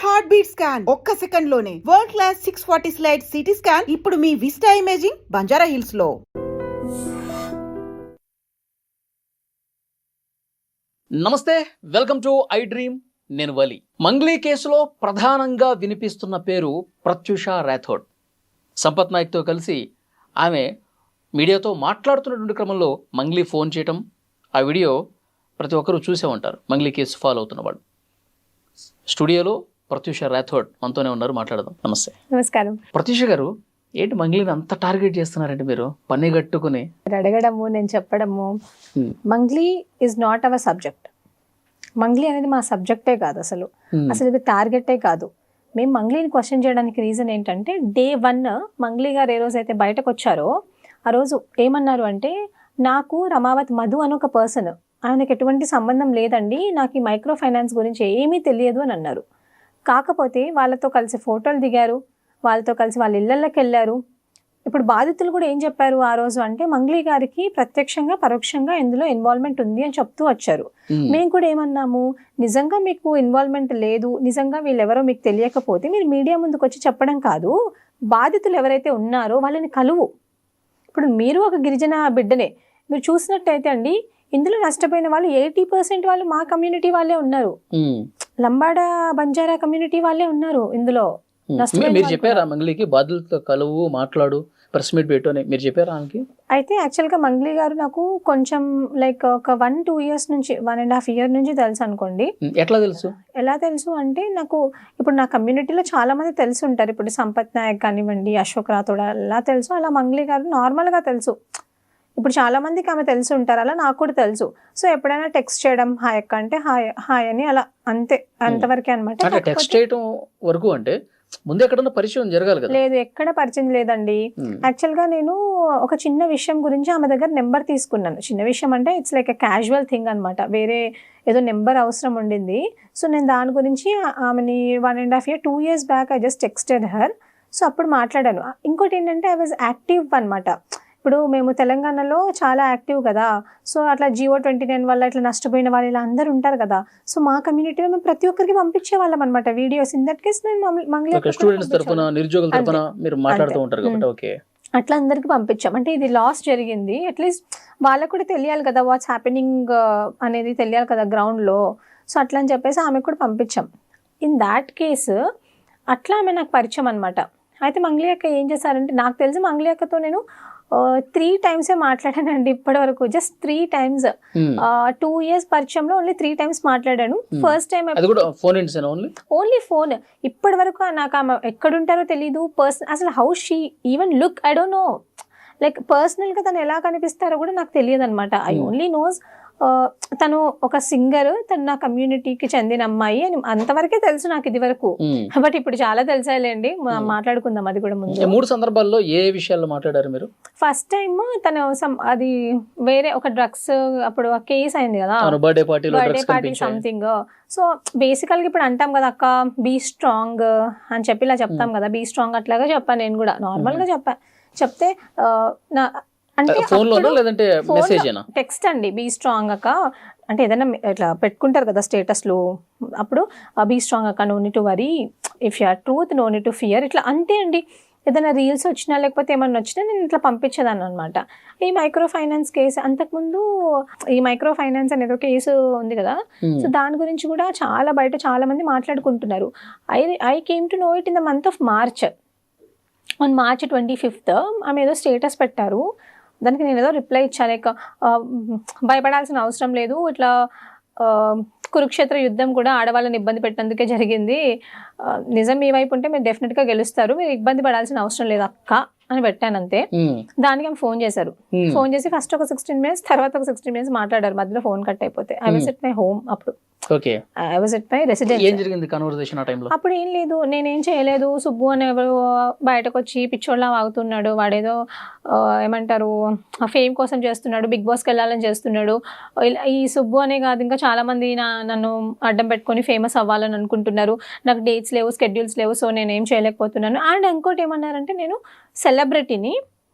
Heart beat scan ఒక్క second లోనే world class 640 slide CT scan ఇప్పుడు మీ విస్టా ఇమేజింగ్ బంజారా హిల్స్ లో. నమస్తే, వెల్కమ్ టు ఐ డ్రీమ్. నేను వలి. మంగ్లీ కేసులో ప్రధానంగా వినిపిస్తున్న పేరు ప్రత్యూష రాథోడ్. సంపత్ నాయక్తో కలిసి ఆమె మీడియాతో మాట్లాడుతున్నటువంటి క్రమంలో మంగ్లీ ఫోన్ చేయటం, ఆ వీడియో ప్రతి ఒక్కరూ చూసే ఉంటారు. మంగ్లీ కేసు ఫాలో అవుతున్న వాళ్ళు. స్టూడియోలో ప్రత్యూష రాథోడ్ మనతోనే ఉన్నారు, మాట్లాడదాం. నమస్తే. నమస్కారం. ప్రత్యూష గారు, ఏంటి మంగ్లీని అంత టార్గెట్ చేస్తున్నారంటే మీరు పని కట్టుకుని? అడగడము, నేను చెప్పడము. Mangli is not our subject. Mangli అనేది మా సబ్జెక్టే కాదు, అసలు ఇది టార్గెటే కాదు. మేము మంగ్లీని క్వశ్చన్ చేయడానికి రీజన్ ఏంటంటే, Day 1 మంగ్లీ గారు ఏ రోజు అయితే బయటకు వచ్చారో ఆ రోజు ఏమన్నారు అంటే, నాకు రమావత్ మధు అని ఒక పర్సన్, ఆయనకు ఎటువంటి సంబంధం లేదండి, నాకు ఈ మైక్రో ఫైనాన్స్ గురించి ఏమీ తెలియదు అని అన్నారు. కాకపోతే వాళ్ళతో కలిసి ఫోటోలు దిగారు, వాళ్ళతో కలిసి వాళ్ళ ఇళ్ళకి వెళ్ళారు. ఇప్పుడు బాధితులు కూడా ఏం చెప్పారు ఆ రోజు అంటే, మంగ్లీ గారికి ప్రత్యక్షంగా పరోక్షంగా ఇందులో ఇన్వాల్వ్మెంట్ ఉంది అని చెప్తూ వచ్చారు. మేము కూడా ఏమన్నాము, నిజంగా మీకు ఇన్వాల్వ్మెంట్ లేదు, నిజంగా వీళ్ళెవరో మీకు తెలియకపోతే మీరు మీడియా ముందుకు వచ్చి చెప్పడం కాదు, బాధితులు ఎవరైతే ఉన్నారో వాళ్ళని కలువు. ఇప్పుడు మీరు ఒక గిరిజన బిడ్డనే, మీరు చూసినట్టయితే అండి, ఇందులో నష్టపోయిన వాళ్ళు 80% వాళ్ళు మా కమ్యూనిటీ వాళ్ళే ఉన్నారు, లంబాడా బంజారా కమ్యూనిటీ వాళ్ళే ఉన్నారు ఇందులో. మీరు చెప్పారా మంగ్లీకి బాధితులతో కలువు, మాట్లాడు, ప్రెస్ మీట్ పెట్టు అని మీరు చెప్పారా ఆమెకి? అయితే యాక్చువల్గా మంగ్లీ గారు నాకు కొంచెం లైక్ ఒక 1-2 years నుంచి, 1.5 year నుంచి తెలుసు అనుకోండి. ఎట్లా తెలుసు? ఎలా తెలుసు అంటే, నాకు ఇప్పుడు నా కమ్యూనిటీలో చాలా మంది తెలిసి ఉంటారు. ఇప్పుడు సంపత్ నాయక్ కానివ్వండి, అశోక్ రాథోడ్ అలా తెలుసు, అలా మంగ్లీ గారు నార్మల్గా తెలుసు. ఇప్పుడు చాలా మందికి ఆమె తెలిసి ఉంటారు, అలా నాకు కూడా తెలుసు. సో ఎప్పుడైనా టెక్స్ట్ చేయడం, హాయ్ అక్క అంటే హాయ్ హాయ్ అని, అలా అంతే, అంతవరకే అనమాట. టెక్స్ట్ చేయడం వరకు అంటే ముందు ఎక్కడన్నా పరిచయం జరగాలి కదా? లేదు, ఎక్కడ పరిచయం లేదండి. యాక్చువల్గా నేను ఒక చిన్న విషయం గురించి ఆమె దగ్గర నెంబర్ తీసుకున్నాను. చిన్న విషయం అంటే it's like a casual thing అనమాట. వేరే ఏదో నెంబర్ అవసరం ఉండింది. సో నేను దాని గురించి ఆమెని 1.5 year 2 years back I just texted her. So అప్పుడు మాట్లాడాను. ఇంకోటి ఏంటంటే, ఐ వాజ్ యాక్టివ్ అనమాట. ఇప్పుడు మేము తెలంగాణలో చాలా యాక్టివ్ కదా, సో అట్లా Geo 29 వల్ల ఇట్లా నష్టపోయిన వాళ్ళు ఇలా అందరు ఉంటారు కదా, సో మా కమ్యూనిటీలో మేము ప్రతి ఒక్కరికి పంపించే వాళ్ళం అనమాట వీడియోస్. ఇన్ దట్ కేస్ నేను మంగ్లీ అట్లా అందరికి పంపించాం. అంటే ఇది లాస్ జరిగింది, అట్లీస్ట్ వాళ్ళకు కూడా తెలియాలి కదా, వాట్స్ హ్యాపెనింగ్ అనేది తెలియాలి కదా గ్రౌండ్లో. సో అట్లా అని చెప్పేసి ఆమెకు కూడా పంపించాం. ఇన్ దాట్ కేసు అట్లా ఆమె నాకు పరిచయం అనమాట. అయితే మంగ్లీ అక్క ఏం చేశారంటే, నాకు తెలిసి మంగ్లీ అక్కతో నేను 3 times మాట్లాడానండి ఇప్పటి వరకు, జస్ట్ 3 times. 2 years పరిచయంలో ఓన్లీ 3 times మాట్లాడాను. First time only phone. ఇప్పటి వరకు నాకు ఆమె ఎక్కడుంటారో తెలీదు, అసలు how she even look I don't know, like పర్సనల్గా తను ఎలా కనిపిస్తారో కూడా నాకు తెలియదు అనమాట. ఐ ఓన్లీ నోస్ తను ఒక సింగర్, తను నా కమ్యూనిటీకి చెందిన అమ్మాయి అని అంతవరకే తెలుసు నాకు ఇది వరకు. బట్ ఇప్పుడు చాలా తెలిసాలేండి, మాట్లాడుకుందాం అది కూడా. ముందు 3 సందర్భాల్లో ఏ విషయాల్లో మాట్లాడారు మీరు? ఫస్ట్ టైం తను అది వేరే ఒక డ్రగ్స్, అప్పుడు కేసు అయింది కదా, బర్త్డే పార్టీ సంథింగ్. సో బేసికల్గా ఇప్పుడు అంటాం కదా అక్క బీ స్ట్రాంగ్ అని చెప్పి ఇలా చెప్తాం కదా, బీ స్ట్రాంగ్ అట్లాగా చెప్పాను నేను కూడా, నార్మల్గా చెప్తే నా అంటే టెక్స్ట్ అండి, బీ స్ట్రాంగ్ అక్క అంటే ఏదైనా ఇట్లా పెట్టుకుంటారు కదా స్టేటస్లు, అప్పుడు బీ స్ట్రాంగ్ అక్క, no need to worry, if you are truth no need to fear, ఇట్లా అంతే అండి. ఏదైనా రీల్స్ వచ్చినా లేకపోతే ఏమన్నా వచ్చినా నేను ఇట్లా పంపించేదాన్ని అనమాట. ఈ మైక్రో ఫైనాన్స్ కేసు, అంతకుముందు ఈ మైక్రో ఫైనాన్స్ అనేది ఒక కేసు ఉంది కదా, సో దాని గురించి కూడా బయట చాలా మంది మాట్లాడుకుంటున్నారు. I came to know it in the month of March. On March 25th ఆమె ఏదో స్టేటస్ పెట్టారు, దానికి నేను ఏదో రిప్లై ఇచ్చాను, లైక్ భయపడాల్సిన అవసరం లేదు, ఇట్లా కురుక్షేత్ర యుద్ధం కూడా ఆడవాళ్ళని ఇబ్బంది పెట్టినందుకే జరిగింది, నిజం మీ వైపు ఉంటే మీరు డెఫినెట్గా గెలుస్తారు, మీరు ఇబ్బంది పడాల్సిన అవసరం లేదు అక్క అని పెట్టాను అంతే. దానికి ఆమె ఫోన్ చేశారు. ఫోన్ చేసి ఫస్ట్ ఒక 16 minutes, తర్వాత ఒక 16 minutes మాట్లాడారు, మధ్యలో ఫోన్ కట్ అయిపోతే. I was at my home అప్పుడు, I was at my residence. అప్పుడు ఏం లేదు, నేనేం చేయలేదు, సుబ్బు అని ఎవరు బయటకు వచ్చి పిచ్చోళ్ళ వాగుతున్నాడు, వాడేదో ఏమంటారు ఫేమ్ కోసం చేస్తున్నాడు, బిగ్ బాస్కి వెళ్ళాలని చేస్తున్నాడు, ఈ సుబ్బు అనే కాదు ఇంకా చాలా మంది నన్ను అడ్డం పెట్టుకొని ఫేమస్ అవ్వాలని అనుకుంటున్నారు, నాకు డేట్స్ లేవు, స్కెడ్యూల్స్ లేవు, సో నేనేం చేయలేకపోతున్నాను. అండ్ ఇంకోటి ఏమన్నారంటే, నేను సెలబ్రిటీని,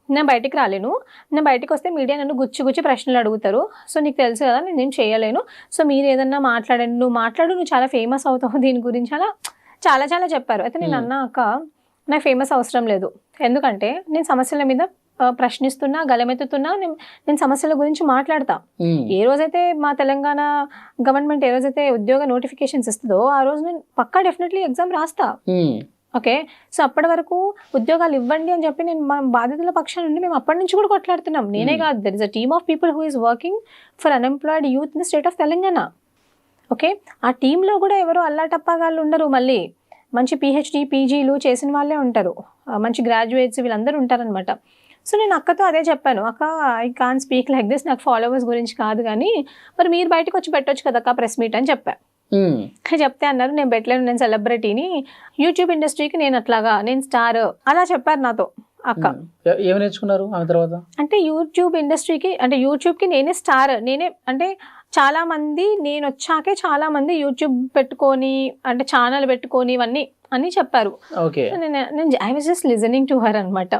నేను బయటికి రాలేను, నేను బయటకు వస్తే మీడియా నన్ను గుచ్చి ప్రశ్నలు అడుగుతారు, సో నీకు తెలుసు కదా నేనేం చేయలేను, సో మీరు ఏదన్నా మాట్లాడండి, నువ్వు చాలా ఫేమస్ అవుతావు దీని గురించి, అలా చాలా చాలా చెప్పారు. అయితే నేను అన్నా, అక్క నాకు ఫేమస్ అవసరం లేదు, ఎందుకంటే నేను సమస్యల మీద ప్రశ్నిస్తున్నా, గలమెత్తుతున్నా, నేను సమస్యల గురించి మాట్లాడతా. ఏ రోజైతే మా తెలంగాణ గవర్నమెంట్ ఏ రోజైతే ఉద్యోగ నోటిఫికేషన్స్ ఇస్తుందో ఆ రోజు నేను పక్కా డెఫినెట్లీ ఎగ్జామ్ రాస్తా. ఓకే, సో అప్పటి వరకు ఉద్యోగాలు ఇవ్వండి అని చెప్పి నేను మా బాధితుల పక్షాల నుండి మేము అప్పటి నుంచి కూడా కొట్లాడుతున్నాం. నేనే కాదు, there is a team of people who is working for unemployed youth in the state of Telangana. Okay, ఆ టీంలో కూడా ఎవరో అల్లాటప్పాగాళ్ళు ఉండరు, మళ్ళీ మంచి పిహెచ్డి పీజీలు చేసిన వాళ్ళే ఉంటారు, మంచి గ్రాడ్యుయేట్స్ వీళ్ళందరూ ఉంటారనమాట. సో నేను అక్కతో అదే చెప్పాను, అక్క I can speak like this, నాకు ఫాలోవర్స్ గురించి కాదు కానీ మరి మీరు బయటకు వచ్చి పెట్టొచ్చు కదా అక్క ప్రెస్ మీట్ అని చెప్పా. చెప్తే అన్నారు నేను పెట్టలేను, నేను సెలబ్రిటీని, యూట్యూబ్ ఇండస్ట్రీకి నేను అట్లాగా, నేను స్టార్ అలా చెప్పారు నాతో అక్క. ఏమి నేర్చుకున్నారు ఆమె తర్వాత? అంటే యూట్యూబ్ ఇండస్ట్రీకి, అంటే యూట్యూబ్కి నేనే స్టార్, నేనే అంటే చాలా మంది నేను వచ్చాకే చాలా మంది యూట్యూబ్ పెట్టుకొని అంటే ఛానల్ పెట్టుకొని ఇవన్నీ అని చెప్పారు. నేను I was just listening to her అనమాట.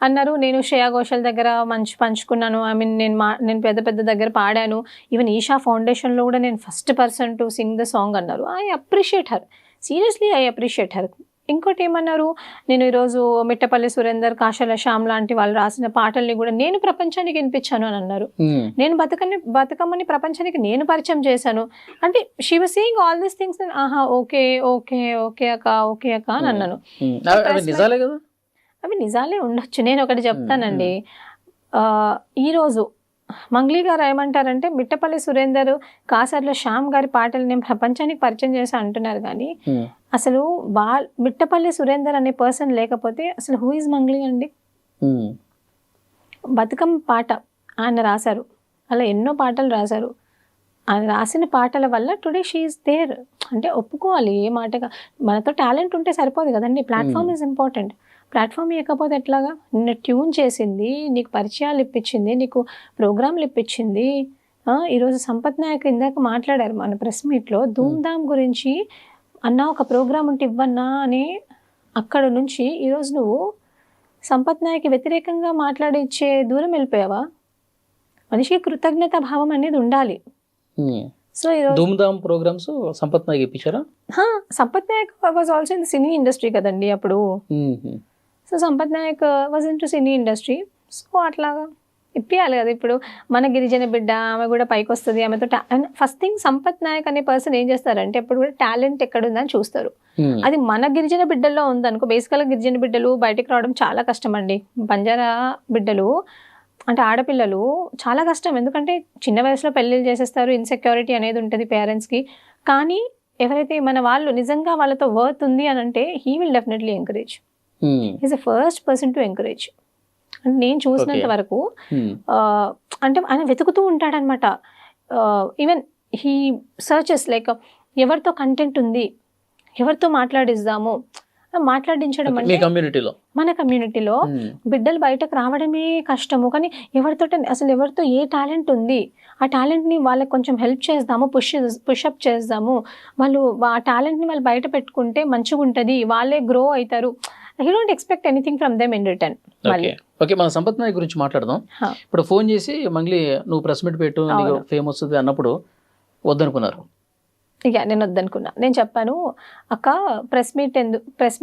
అన్నారు నేను శ్రేయా ఘోషల్ దగ్గర మంచి పంచుకున్నాను, ఐ మీన్ నేను పెద్ద పెద్ద దగ్గర పాడాను, ఈవెన్ ఈషా ఫౌండేషన్లో కూడా నేను first person to sing the song అన్నారు. I appreciate her, seriously I appreciate her. ఇంకోటి ఏమన్నారు, నేను ఈరోజు మిట్టపల్లి సురేందర్, కాశల శ్యామ్ లాంటి వాళ్ళు రాసిన పాటల్ని కూడా నేను ప్రపంచానికి వినిపించాను అని అన్నారు. నేను బతుకమ్మని ప్రపంచానికి నేను పరిచయం చేశాను అంటే she was saying all these things. ఆహా ఓకే ఓకే ఓకే అక్క, ఓకే అక్క అని అన్నాను. అవి నిజాలే ఉండొచ్చు. నేను ఒకటి చెప్తానండి, ఈరోజు మంగ్లీ గారు ఏమంటారంటే మిట్టపల్లి సురేందర్, కాసర్ల శ్యామ్ గారి పాటలు నేను ప్రపంచానికి పరిచయం చేసి అంటున్నారు కానీ అసలు మిట్టపల్లి సురేందర్ అనే పర్సన్ లేకపోతే అసలు హూ ఈజ్ మంగ్లీ అండి? బతుకమ్మ పాట ఆయన రాశారు, అలా ఎన్నో పాటలు రాశారు. ఆయన రాసిన పాటల వల్ల టుడే షీ ఈజ్ దేర్ అంటే ఒప్పుకోవాలి. ఏ మాటగా మనతో టాలెంట్ ఉంటే సరిపోదు కదండి, ప్లాట్ఫామ్ ఈజ్ ఇంపార్టెంట్. ప్లాట్ఫామ్ ఇవ్వకపోతే ఎట్లాగా? నిన్ను ట్యూన్ చేసింది, నీకు పరిచయాలు ఇప్పించింది, నీకు ప్రోగ్రాంలు ఇప్పించింది. ఈరోజు సంపత్ నాయక్ ఇందాక మాట్లాడారు మన ప్రెస్ మీట్లో ధూమ్ధామ్ గురించి, అన్నా ఒక ప్రోగ్రామ్ ఉంటే ఇవ్వన్నా అని. అక్కడ నుంచి ఈరోజు నువ్వు సంపత్ నాయక్ వ్యతిరేకంగా మాట్లాడించే దూరం వెళ్ళిపోయావా? మనిషికి కృతజ్ఞత భావం అనేది ఉండాలి. సో ధూమ్ధామ్ ప్రోగ్రామ్స్ సంపత్ నాయక్ ఇప్పించారా? Sampath Nayak was also in cine industry కదండి అప్పుడు. So Sampath Nayak was in to cine industry. So అట్లాగా ఇప్పియాలి కదా. ఇప్పుడు మన గిరిజన బిడ్డ, ఆమె కూడా పైకి వస్తుంది, ఆమెతో ఫస్ట్ థింగ్ సంపత్ నాయక్ అనే పర్సన్ ఏం చేస్తారంటే ఎప్పుడు కూడా టాలెంట్ ఎక్కడ ఉందని చూస్తారు. అది మన గిరిజన బిడ్డల్లో ఉందనుకో, బేసికల్గా గిరిజన బిడ్డలు బయటకు రావడం చాలా కష్టం అండి. బంజారా బిడ్డలు అంటే ఆడపిల్లలు చాలా కష్టం, ఎందుకంటే చిన్న వయసులో పెళ్ళిళ్ళు చేసేస్తారు, ఇన్సెక్యూరిటీ అనేది ఉంటుంది పేరెంట్స్కి. కానీ ఎవరైతే మన వాళ్ళు నిజంగా వాళ్ళతో వర్త్ ఉంది అని అంటే he will definitely encourage. Is the first person to encourage. అంటే నేను చూసినంత వరకు అంటే ఆయన వెతుకుతూ ఉంటాడనమాట. ఈవెన్ హీ సర్చెస్ లైక్ ఎవరితో కంటెంట్ ఉంది, ఎవరితో మాట్లాడిద్దాము, మాట్లాడించడం అంటే మన కమ్యూనిటీలో బిడ్డలు బయటకు రావడమే కష్టము. కానీ ఎవరితో ఏ టాలెంట్ ఉంది, ఆ టాలెంట్ని వాళ్ళకి కొంచెం హెల్ప్ చేద్దాము, పుషప్ చేద్దాము, వాళ్ళు ఆ టాలెంట్ని వాళ్ళు బయట పెట్టుకుంటే మంచిగా ఉంటుంది, వాళ్ళే గ్రో అవుతారు. He don't expect anything from them in return. Okay, మన సంపత్ నాయక్ గురించి మాట్లాడదాం. ఇప్పుడు ఫోన్ చేసి మంగ్లీ నువ్వు ప్రెస్ మీట్ పెట్టు, నీకు ఫేమ్ వస్తుంది అన్నప్పుడు వద్దనుకున్నారు. ఇక నేను వద్దనుకున్నా. నేను చెప్పాను అక్క ప్రెస్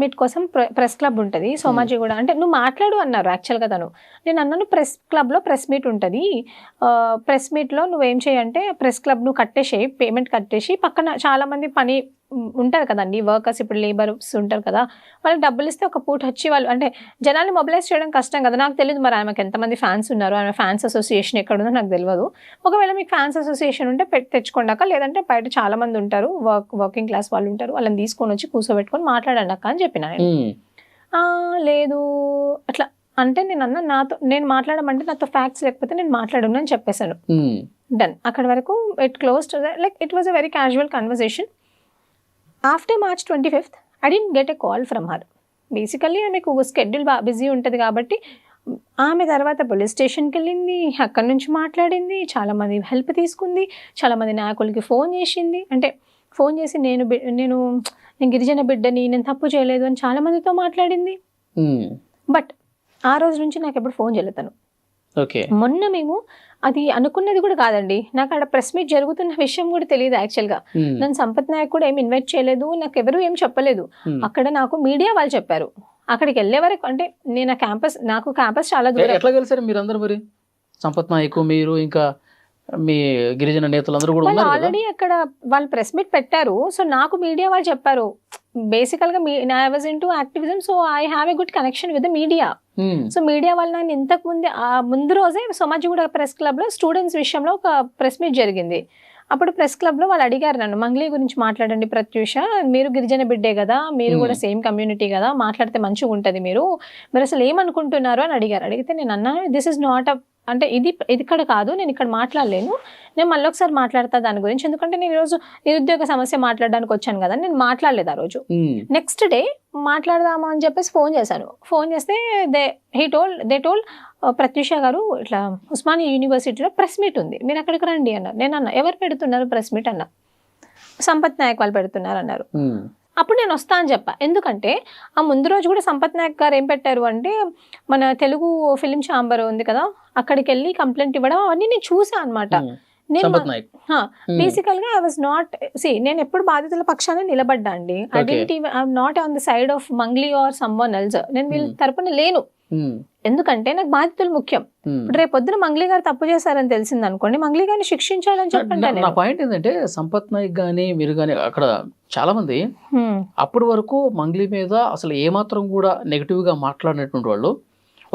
మీట్ కోసం ప్రెస్ క్లబ్ ఉంటుంది సోమాజిగూడ అంటే నువ్వు మాట్లాడు అన్నారు యాక్చువల్గా తను. నేను అన్నాను ప్రెస్ క్లబ్లో ప్రెస్ మీట్ ఉంటుంది, ప్రెస్ మీట్లో నువ్వేం చేయంటే ప్రెస్ క్లబ్ నువ్వు కట్టేసేయి, పేమెంట్ కట్టేసి పక్కన చాలామంది పని ఉంటారు కదండి, వర్కర్స్ ఇప్పుడు లేబర్స్ ఉంటారు కదా, వాళ్ళకి డబ్బులు ఇస్తే ఒక పూట వచ్చి వాళ్ళు అంటే జనాల్ని మొబిలైజ్ చేయడం కష్టం కదా. నాకు తెలియదు మరి ఆమెకు ఎంతమంది ఫ్యాన్స్ ఉన్నారు, ఆమె ఫ్యాన్స్ అసోసియేషన్ ఎక్కడ ఉందో నాకు తెలియదు. ఒకవేళ మీకు ఫ్యాన్స్ అసోసియేషన్ ఉంటే తెచ్చుకోండాక, లేదంటే బయట చాలా మంది ఉంటారు వర్కింగ్ క్లాస్ వాళ్ళు ఉంటారు, వాళ్ళని తీసుకొని వచ్చి కూర్చోబెట్టుకొని మాట్లాడండి అక్క అని చెప్పిన నేను. లేదు అట్లా అంటే నేను అన్న నేను మాట్లాడమంటే నాతో ఫ్యాక్ట్స్ లేకపోతే నేను మాట్లాడను అని చెప్పేశాను. డన్, అక్కడ వరకు it closed. Like it was a very casual conversation. After March 25th I didn't get a call from her. Basically ఆమెకు స్కెడ్యూల్ బిజీ ఉంటుంది కాబట్టి ఆమె తర్వాత పోలీస్ స్టేషన్కి వెళ్ళింది, అక్కడి నుంచి మాట్లాడింది, చాలామంది హెల్ప్ తీసుకుంది, చాలామంది నాయకులకి ఫోన్ చేసింది. అంటే ఫోన్ చేసి నేను గిరిజన బిడ్డని, నేను తప్పు చేయలేదు అని చాలామందితో మాట్లాడింది. బట్ ఆ రోజు నుంచి నాకు ఎప్పుడు ఫోన్ చేయలేదు తను. ఓకే. మొన్న మేము అది అనుకున్నది కూడా కాదండి. నాకు అక్కడ ప్రెస్ మీట్ జరుగుతున్న విషయం కూడా తెలియదు యాక్చువల్గా. నన్ను సంపత్ నాయక్ కూడా ఏమి ఇన్వైట్ చేయలేదు, నాకు ఎవరు ఏం చెప్పలేదు. అక్కడ నాకు మీడియా వాళ్ళు చెప్పారు. అక్కడికి వెళ్ళే వరకు అంటే నేను నాకు క్యాంపస్ చాలా దూరం. ఎట్లా కలిసారు మీరు అందరు? మరి సంపత్ నాయక్, మీరు, ఇంకా మీ గిరిజన నేతలందరూ కూడా వాళ్ళు ఉన్నారు కదా? ఆల్రెడీ అక్కడ వాళ్ళు ప్రెస్ మీట్ పెట్టారు. సో నాకు మీడియా వాళ్ళు చెప్పారు, బేసికల్ గా I was into activism, so I have a good connection with the media. So media వాళ్ళు నన్ను ఇంతకు ముందు రోజే సోమాజిగూడ ప్రెస్ క్లబ్ లో స్టూడెంట్స్ విషయంలో ఒక ప్రెస్ మీట్ జరిగింది. అప్పుడు ప్రెస్ క్లబ్ లో వాళ్ళు అడిగారు నన్ను, మంగ్లీ గురించి మాట్లాడండి ప్రత్యూష, మీరు గిరిజన బిడ్డే కదా, మీరు కూడా సేమ్ కమ్యూనిటీ కదా, మాట్లాడితే మంచిగా ఉంటుంది, మీరు అసలు ఏమనుకుంటున్నారు అని అడిగారు. అడిగితే నేను అన్నాను, దిస్ ఇస్ నాట్ అంటే ఇది ఇక్కడ కాదు, నేను ఇక్కడ మాట్లాడలేను, నేను మళ్ళీ ఒకసారి మాట్లాడతా దాని గురించి, ఎందుకంటే నేను ఈరోజు నిరుద్యోగ సమస్య మాట్లాడడానికి వచ్చాను కదా, నేను మాట్లాడలేదు ఆ రోజు. నెక్స్ట్ డే మాట్లాడదామా అని చెప్పేసి ఫోన్ చేశాను. ఫోన్ చేస్తే దే టోల్డ్ ప్రత్యూష గారు ఇట్లా ఉస్మానియా యూనివర్సిటీలో ప్రెస్ మీట్ ఉంది, మీరు అక్కడికి రండి అన్నారు. నేను అన్నా, ఎవరు పెడుతున్నారు ప్రెస్ మీట్ అన్నా. సంపత్ నాయక్ వాళ్ళు పెడుతున్నారు అన్నారు. అప్పుడు నేను వస్తా అని చెప్పా. ఎందుకంటే ఆ ముందు రోజు కూడా సంపత్ నాయక్ గారు ఏం పెట్టారు అంటే, మన తెలుగు ఫిలిం ఛాంబర్ ఉంది కదా, అక్కడికి వెళ్ళి కంప్లైంట్ ఇవ్వడం అవన్నీ నేను చూసాను అనమాట. బేసికల్ గా ఐ వాజ్ నాట్ నేను ఎప్పుడు బాధితుల పక్షాన నిలబడ్డా అండి. I'm not on the side of Mangli or someone else. నేను వీళ్ళ తరపున లేను, ఎందుకంటే నాకు బాధితులు ముఖ్యం. ఇప్పుడు రేపు పొద్దున మంగ్లీ గారు తప్పు చేశారని తెలిసింది అనుకోండి, మంగ్లీ గారిని శిక్షించాలని చెప్పండి. నా పాయింట్ ఏంటంటే, సంపత్ నాయక్ గానీ మీరు కానీ అక్కడ చాలా మంది అప్పటి వరకు మంగ్లీ మీద అసలు ఏమాత్రం కూడా నెగిటివ్ గా మాట్లాడినటువంటి వాళ్ళు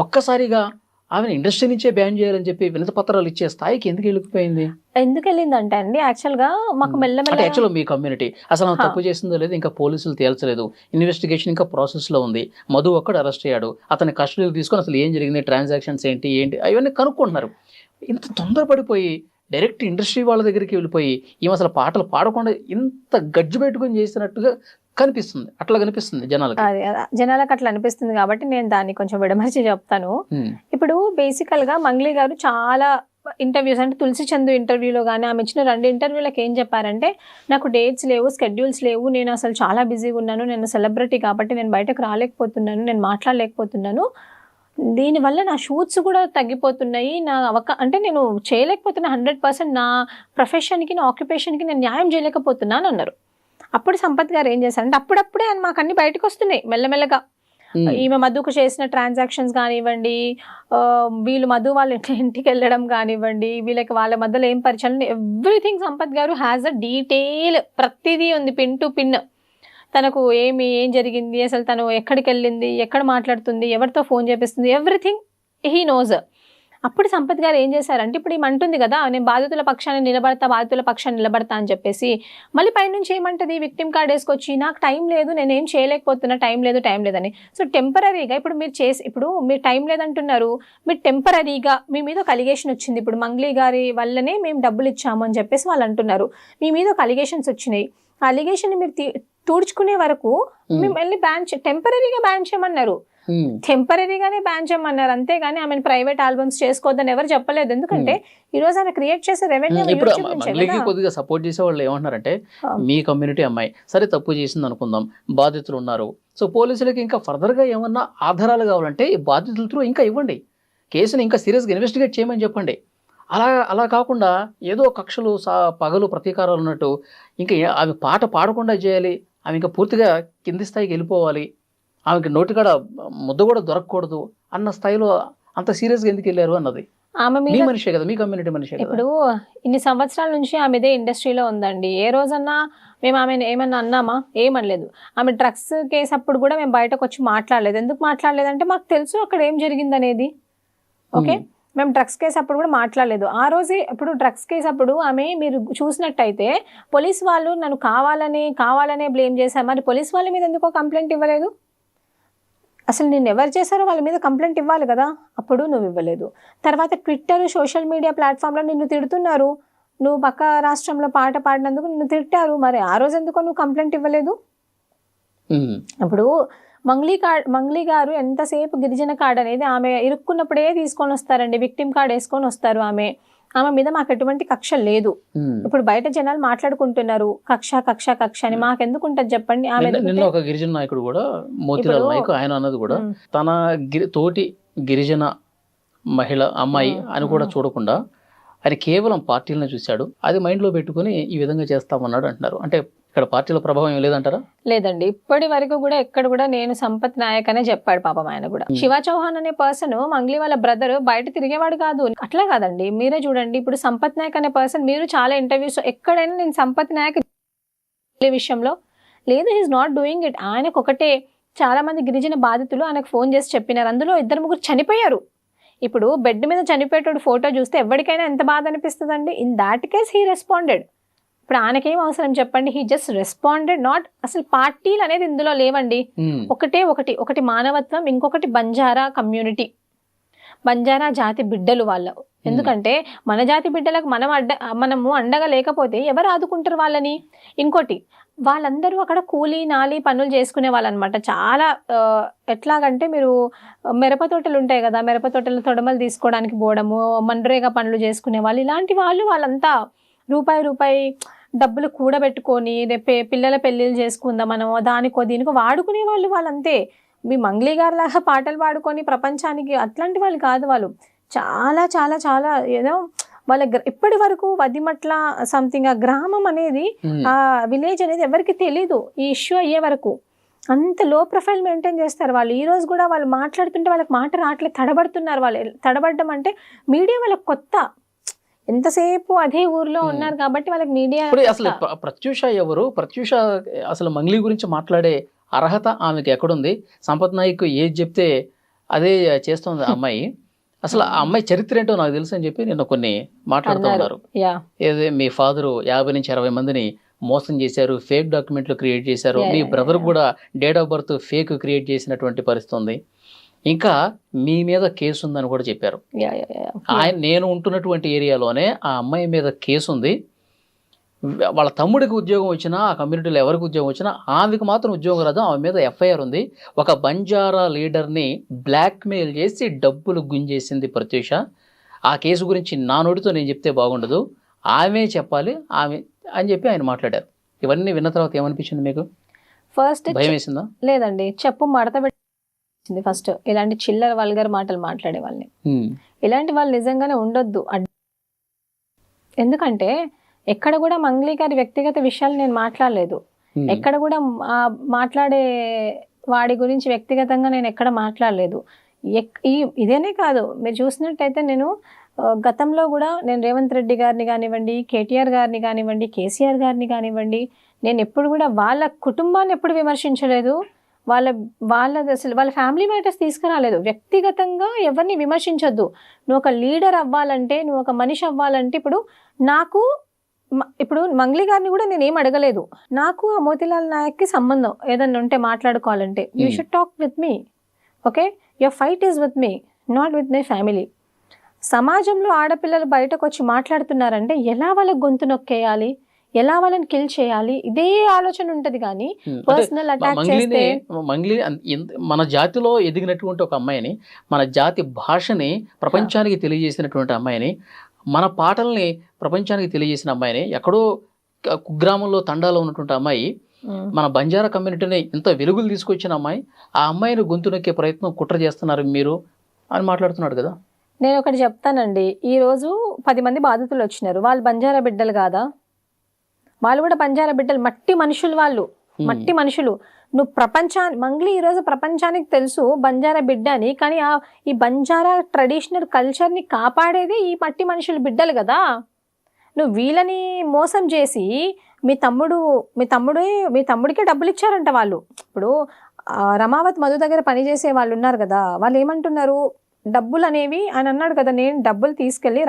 ఒక్కసారిగా ఆమెను ఇండస్ట్రీ నుంచే బ్యాన్ చేయాలని చెప్పి వినతి పత్రాలు ఇచ్చే స్థాయికి ఎందుకు వెళ్ళిపోయింది? ఎందుకు వెళ్ళిందంటే అండి, యాక్చువల్ గా మాకు మెల్లమెల్ల మీ కమ్యూనిటీ అసలు తప్పు చేసిందో లేదు, ఇంకా పోలీసులు తేల్చలేదు, ఇన్వెస్టిగేషన్ ఇంకా ప్రాసెస్ లో ఉంది, మధు ఒక్కడు అరెస్ట్ అయ్యాడు, అతని కస్టడీకి తీసుకొని అసలు ఏం జరిగింది, ట్రాన్సాక్షన్స్ ఏంటి అవన్నీ కనుక్కుంటున్నారు. ఇంత తొందరపడిపోయి డైరెక్ట్ ఇండస్ట్రీ వాళ్ళ దగ్గరికి వెళ్ళిపోయి ఈమె అసలు పాటలు పాడకుండా ఇంత గజ్జు పెట్టుకొని చేసినట్టుగా కనిపిస్తుంది. అట్లా కనిపిస్తుంది జనాలకు అట్లా అనిపిస్తుంది కాబట్టి నేను దాన్ని కొంచెం విడమర్చి చెప్తాను. ఇప్పుడు బేసికల్ గా మంగ్లీ గారు చాలా ఇంటర్వ్యూస్, అంటే తులసి చందు ఇంటర్వ్యూలో కానీ ఆమె ఇచ్చిన 2 ఇంటర్వ్యూలకు ఏం చెప్పారంటే, నాకు డేట్స్ లేవు, స్కెడ్యూల్స్ లేవు, నేను అసలు చాలా బిజీగా ఉన్నాను, నేను సెలబ్రిటీ కాబట్టి నేను బయటకు రాలేకపోతున్నాను, నేను మాట్లాడలేకపోతున్నాను, దీనివల్ల నా షూట్స్ కూడా తగ్గిపోతున్నాయి, నా అంటే నేను చేయలేకపోతున్నా 100%, నా ప్రొఫెషన్కి నా ఆక్యుపేషన్కి నేను న్యాయం చేయలేకపోతున్నాను అన్నారు. అప్పుడు సంపత్ గారు ఏం చేశారంటే, అప్పుడప్పుడే మాకు అన్ని బయటకు వస్తున్నాయి మెల్లమెల్లగా. ఈమె మధుకు చేసిన ట్రాన్సాక్షన్స్ కానివ్వండి, వీళ్ళు మధు వాళ్ళ ఇంటికి వెళ్ళడం కానివ్వండి, వీళ్ళకి వాళ్ళ మధ్యలో ఏం పరిచయం, ఎవ్రీథింగ్ సంపత్ గారు హ్యాస్ అ డీటెయిల్, ప్రతిదీ ఉంది, పిన్ టు పిన్. తనకు ఏం జరిగింది, అసలు తను ఎక్కడికి వెళ్ళింది, ఎక్కడ మాట్లాడుతుంది, ఎవరితో ఫోన్ చేపిస్తుంది, ఎవ్రీథింగ్ హీ నోస్. అప్పుడు సంపత్ గారు ఏం చేశారంటే, ఇప్పుడు ఈమె అంటుంది కదా, నేను బాధితుల పక్షాన్ని నిలబడతా అని చెప్పేసి, మళ్ళీ పైనుంచి ఏమంటది, విక్టిమ్ కార్డ్ వేసుకొచ్చి నాకు టైం లేదు, నేనేం చేయలేకపోతున్నా, టైం లేదని. సో టెంపరీగా ఇప్పుడు మీరు టైం లేదంటున్నారు, మీరు టెంపరీగా మీ మీద ఒక అలిగేషన్ వచ్చింది, ఇప్పుడు మంగ్లీ గారి వల్లనే మేము డబ్బులు ఇచ్చాము అని చెప్పేసి వాళ్ళు అంటున్నారు, మీ మీద ఒక అలిగేషన్స్ వచ్చినాయి, ఆ అలిగేషన్ మీరు తుడుచుకునే వరకు మేము వెళ్ళి టెంపరీగా బ్యాన్ చేయమన్నారు, టెంపరీగానే బ్యాన్ చేయమన్నారు, అంతేగాని ఆమె ప్రైవేట్ ఆల్బమ్స్ చేసుకోవద్దని ఎవరు చెప్పలేదు. ఎందుకంటే ఈ రోజు ఆమె క్రియేట్ చేసే రెవెన్యూ. ఇప్పుడు మంగ్లీకి కొద్దిగా సపోర్ట్ చేసే వాళ్ళు ఏమంటున్నారంటే, మీ కమ్యూనిటీ అమ్మాయి సరే తప్పు చేసింది అనుకుందాం, బాధితులు ఉన్నారు, సో పోలీసులకి ఇంకా ఫర్దర్ గా ఏమన్నా ఆధారాలు కావాలంటే ఈ బాధితుల త్రూ ఇంకా ఇవ్వండి, కేసుని ఇంకా సీరియస్గా ఇన్వెస్టిగేట్ చేయమని చెప్పండి. అలా కాకుండా ఏదో కక్షలు పగలు ప్రతీకారాలు ఉన్నట్టు ఇంకా ఆమె పాట పాడకుండా చేయాలి, ఆమె ఇంకా పూర్తిగా కింది స్థాయికి వెళ్ళిపోవాలి, ఆమెకి నోటికాడ ముద్ద కూడా దొరకకూడదు అన్న స్థాయిలో అంత సీరియస్గా ఎందుకు వెళ్ళారు అన్నది. ఆమె మీ మనిషే కదా, మీ కమ్యూనిటీ మనిషే కదా. ఇప్పుడు ఇన్ని సంవత్సరాల నుంచి ఆమె ఇదే ఇండస్ట్రీలో ఉందండి, ఏ రోజన్నా మేము ఆమె ఏమన్నా అన్నామా? ఏమనలేదు. ఆమె డ్రగ్స్ కేసు అప్పుడు కూడా మేము బయటకు వచ్చి మాట్లాడలేదు. ఎందుకు మాట్లాడలేదంటే మాకు తెలుసు అక్కడ ఏం జరిగింది అనేది. ఓకే, మేము డ్రగ్స్ కేసు అప్పుడు కూడా మాట్లాడలేదు. ఆ రోజే ఇప్పుడు డ్రగ్స్ కేసు అప్పుడు ఆమె మీరు చూసినట్టయితే పోలీస్ వాళ్ళు నన్ను కావాలనే బ్లేమ్ చేశారు, మరి పోలీస్ వాళ్ళ మీద ఎందుకో కంప్లైంట్ ఇవ్వలేదు? అసలు నేను ఎవరు చేశారో వాళ్ళ మీద కంప్లైంట్ ఇవ్వాలి కదా, అప్పుడు నువ్వు ఇవ్వలేదు. తర్వాత ట్విట్టర్, సోషల్ మీడియా ప్లాట్ఫామ్లో నిన్ను తిడుతున్నారు, నువ్వు పక్క రాష్ట్రంలో పాట పాడినందుకు నిన్ను తిట్టారు, మరి ఆ రోజు ఎందుకో నువ్వు కంప్లైంట్ ఇవ్వలేదు? ఇప్పుడు మంగ్లీ గారు ఎంతసేపు గిరిజన కార్డ్ అనేది ఆమె ఇరుక్కున్నప్పుడే తీసుకొని వస్తారండి, విక్టిమ్ కార్డ్ వేసుకొని వస్తారు. ఆమె మీద మాకు ఎటువంటి కక్ష లేదు. ఇప్పుడు బయట జనాలు మాట్లాడుకుంటున్నారు కక్ష అని, మాకెందుకు ఉంటుంది చెప్పండి? ఆమె నిన్న ఒక గిరిజన నాయకుడు కూడా, మోతిలాల్ నాయక్, ఆయన అన్నది కూడా తన తోటి గిరిజన మహిళ అమ్మాయి అని కూడా చూడకుండా ఆయన కేవలం పార్టీలను చూశాడు, అది మైండ్లో పెట్టుకుని ఈ విధంగా చేస్తామన్నాడు అంటున్నారు. అంటే ఇక్కడ పార్టీల ప్రభావం ఏం లేదంటారా? లేదండి, ఇప్పటి వరకు కూడా ఎక్కడ కూడా నేను సంపత్ నాయక్ అనే చెప్పాడు పాపం ఆయన కూడా. శివ చౌహాన్ అనే పర్సన్ మంగ్లీ వాళ్ళ బ్రదర్ బయట తిరిగేవాడు కాదు, అట్లా కాదండి. మీరే చూడండి, ఇప్పుడు సంపత్ నాయక్ అనే పర్సన్ మీరు చాలా ఇంటర్వ్యూస్ ఎక్కడైనా నేను సంపత్ నాయక్ విషయంలో లేదు, హీఈస్ నాట్ డూయింగ్ ఇట్. ఆయనకు ఒకటే, చాలా మంది గిరిజన బాధితులు ఆయనకు ఫోన్ చేసి చెప్పినారు, అందులో 2-3 చనిపోయారు. ఇప్పుడు బెడ్ మీద చనిపోయేటోడు ఫోటో చూస్తే ఎవరికైనా ఎంత బాధ అనిపిస్తుందండి. In that case he responded. ఇప్పుడు ఆయనకేం అవసరం చెప్పండి, హీ జస్ట్ రెస్పాండెడ్. నాట్ అసలు పార్టీలు అనేది ఇందులో లేవండి. ఒకటి మానవత్వం, ఇంకొకటి బంజారా కమ్యూనిటీ, బంజారా జాతి బిడ్డలు వాళ్ళు. ఎందుకంటే మన జాతి బిడ్డలకు మనము అండగా లేకపోతే ఎవరు ఆదుకుంటారు వాళ్ళని? ఇంకోటి, వాళ్ళందరూ అక్కడ కూలీ నాలి పనులు చేసుకునే వాళ్ళు అనమాట. చాలా ఎట్లాగంటే మీరు మిరప తోటలు ఉంటాయి కదా, మిరప తోటలు తొడమలు తీసుకోవడానికి పోవడము, మన్రేగా పనులు చేసుకునే వాళ్ళు, ఇలాంటి వాళ్ళంతా రూపాయి డబ్బులు కూడబెట్టుకొని రేపే పిల్లల పెళ్ళిళ్ళు చేసుకుందాం మనం దానికో దీనికో వాడుకునే వాళ్ళంతే. మీ మంగ్లీ గారు లాగా పాటలు పాడుకొని ప్రపంచానికి అట్లాంటి వాళ్ళు కాదు. వాళ్ళు చాలా చాలా చాలా ఏదో వాళ్ళ ఇప్పటి వరకు వదిమట్ల సంథింగ్ ఆ గ్రామం అనేది, ఆ విలేజ్ అనేది ఎవరికి తెలీదు. ఈ ఇష్యూ అయ్యే వరకు అంత లో ప్రొఫైల్ మెయింటైన్ చేస్తారు వాళ్ళు. ఈ రోజు కూడా వాళ్ళు మాట్లాడుతుంటే వాళ్ళకి మాట రావట్లేదు, తడబడుతున్నారు. వాళ్ళు తడబడ్డం అంటే మీడియా వాళ్ళకి కొత్త, ఎంతసేపు అదే ఊర్లో ఉన్నారు కాబట్టి వాళ్ళకి మీడియా. అసలు ప్రత్యూష ఎవరు? ప్రత్యూష అసలు మంగ్లీ గురించి మాట్లాడే అర్హత ఆమెకి ఎక్కడుంది? సంపత్ నాయక్ ఏది చెప్తే అదే చేస్తుంది ఆ అమ్మాయి. అసలు ఆ అమ్మాయి చరిత్ర ఏంటో నాకు తెలుసు అని చెప్పి నిన్న కొన్ని మాట్లాడుతూ ఉన్నారు. ఏదే మీ ఫాదరు 50 నుంచి 60 మందిని మోసం చేశారు, ఫేక్ డాక్యుమెంట్లు క్రియేట్ చేశారు, మీ బ్రదర్ కూడా date of birth fake create చేసినటువంటి పరిస్థితి ఉంది, ఇంకా మీ మీద కేసు ఉందని కూడా చెప్పారు. నేను ఉంటున్నటువంటి ఏరియాలోనే ఆ అమ్మాయి మీద కేసు ఉంది. వాళ్ళ తమ్ముడికి ఉద్యోగం వచ్చినా, ఆ కమ్యూనిటీలో ఎవరికి ఉద్యోగం వచ్చినా ఆమెకు మాత్రం ఉద్యోగం రాదు. ఆమె మీద ఎఫ్ఐఆర్ ఉంది. ఒక బంజారా లీడర్ని బ్లాక్మెయిల్ చేసి డబ్బులు గుంజేసింది ప్రత్యూష. ఆ కేసు గురించి నా నోటితో నేను చెప్తే బాగుండదు, ఆమె చెప్పాలి ఆమె అని చెప్పి ఆయన మాట్లాడారు. ఇవన్నీ విన్న తర్వాత ఏమనిపించింది మీకు? ఫస్ట్ భయం వేసిందా? లేదండి, చెప్పు మడత పెట్టింది. ఫస్ట్ ఇలాంటి చిల్లర వల్గర్ మాటలు మాట్లాడే వాళ్ళని, ఇలాంటి వాళ్ళు నిజంగానే ఉండొద్దు. ఎందుకంటే ఎక్కడ కూడా మంగ్లీ గారి వ్యక్తిగత విషయాలు నేను మాట్లాడలేదు. ఎక్కడ కూడా మాట్లాడే వాడి గురించి వ్యక్తిగతంగా నేను ఎక్కడ మాట్లాడలేదు. ఇదేనే కాదు, మీరు చూసినట్టయితే నేను గతంలో కూడా నేను రేవంత్ రెడ్డి గారిని కానివ్వండి, కేటీఆర్ గారిని కానివ్వండి, కేసీఆర్ గారిని కానివ్వండి, నేను ఎప్పుడు కూడా వాళ్ళ కుటుంబాన్ని ఎప్పుడు విమర్శించలేదు. అసలు వాళ్ళ ఫ్యామిలీ మ్యాటర్స్ తీసుకురాలేదు. వ్యక్తిగతంగా ఎవరిని విమర్శించొద్దు. నువ్వు ఒక లీడర్ అవ్వాలంటే, నువ్వు ఒక మనిషి అవ్వాలంటే, ఇప్పుడు మంగ్లీ గారిని కూడా నేను ఏం అడగలేదు. నాకు ఆ మోతీలాల్ నాయక్కి సంబంధం ఏదన్నా ఉంటే మాట్లాడుకోవాలంటే you should talk with me, okay? Your fight is with me, not with my family. సమాజంలో ఆడపిల్లలు బయటకు వచ్చి మాట్లాడుతున్నారంటే ఎలా వాళ్ళకి గొంతు నొక్కేయాలి, ఎలా వాళ్ళని కిల్ చేయాలి, ఇదే ఆలోచన ఉంటది. కానీ పర్సనల్ అటాక్ చేస్తే మంగ్లీ మన జాతిలో ఎదిగినటువంటి ఒక అమ్మాయిని, మన జాతి భాషని ప్రపంచానికి తెలియజేసినటువంటి అమ్మాయిని, మన పాటల్ని ప్రపంచానికి తెలియజేసిన అమ్మాయిని, ఎక్కడో కుగ్రామంలో తండాలో ఉన్నటువంటి అమ్మాయి, మన బంజారా కమ్యూనిటీని ఇంత వెలుగులు తీసుకొచ్చిన అమ్మాయి, ఆ అమ్మాయిని గొంతు నొక్కే ప్రయత్నం కుట్ర చేస్తున్నారు మీరు అని మాట్లాడుతున్నాడు కదా. నేను ఒకటి చెప్తానండి, ఈరోజు 10 మంది బాధితులు వచ్చినారు, వాళ్ళు బంజారా బిడ్డలు కాదా? వాళ్ళు కూడా బంజారా బిడ్డలు, మట్టి మనుషులు, వాళ్ళు మట్టి మనుషులు. నువ్వు మంగ్లీ ఈరోజు ప్రపంచానికి తెలుసు బంజారా బిడ్డ అని, కానీ ఈ బంజారా ట్రెడిషనల్ కల్చర్ని కాపాడేది ఈ మట్టి మనుషులు బిడ్డలు కదా. నువ్వు వీళ్ళని మోసం చేసి మీ తమ్ముడికే డబ్బులు ఇచ్చారంట వాళ్ళు. ఇప్పుడు రమావత్ మధు దగ్గర పనిచేసే వాళ్ళు ఉన్నారు కదా, వాళ్ళు ఏమంటున్నారు, డబ్బులు అనేవి ఆయన అన్నాడు కదా, నేను డబ్బులు తీసుకెళ్ళి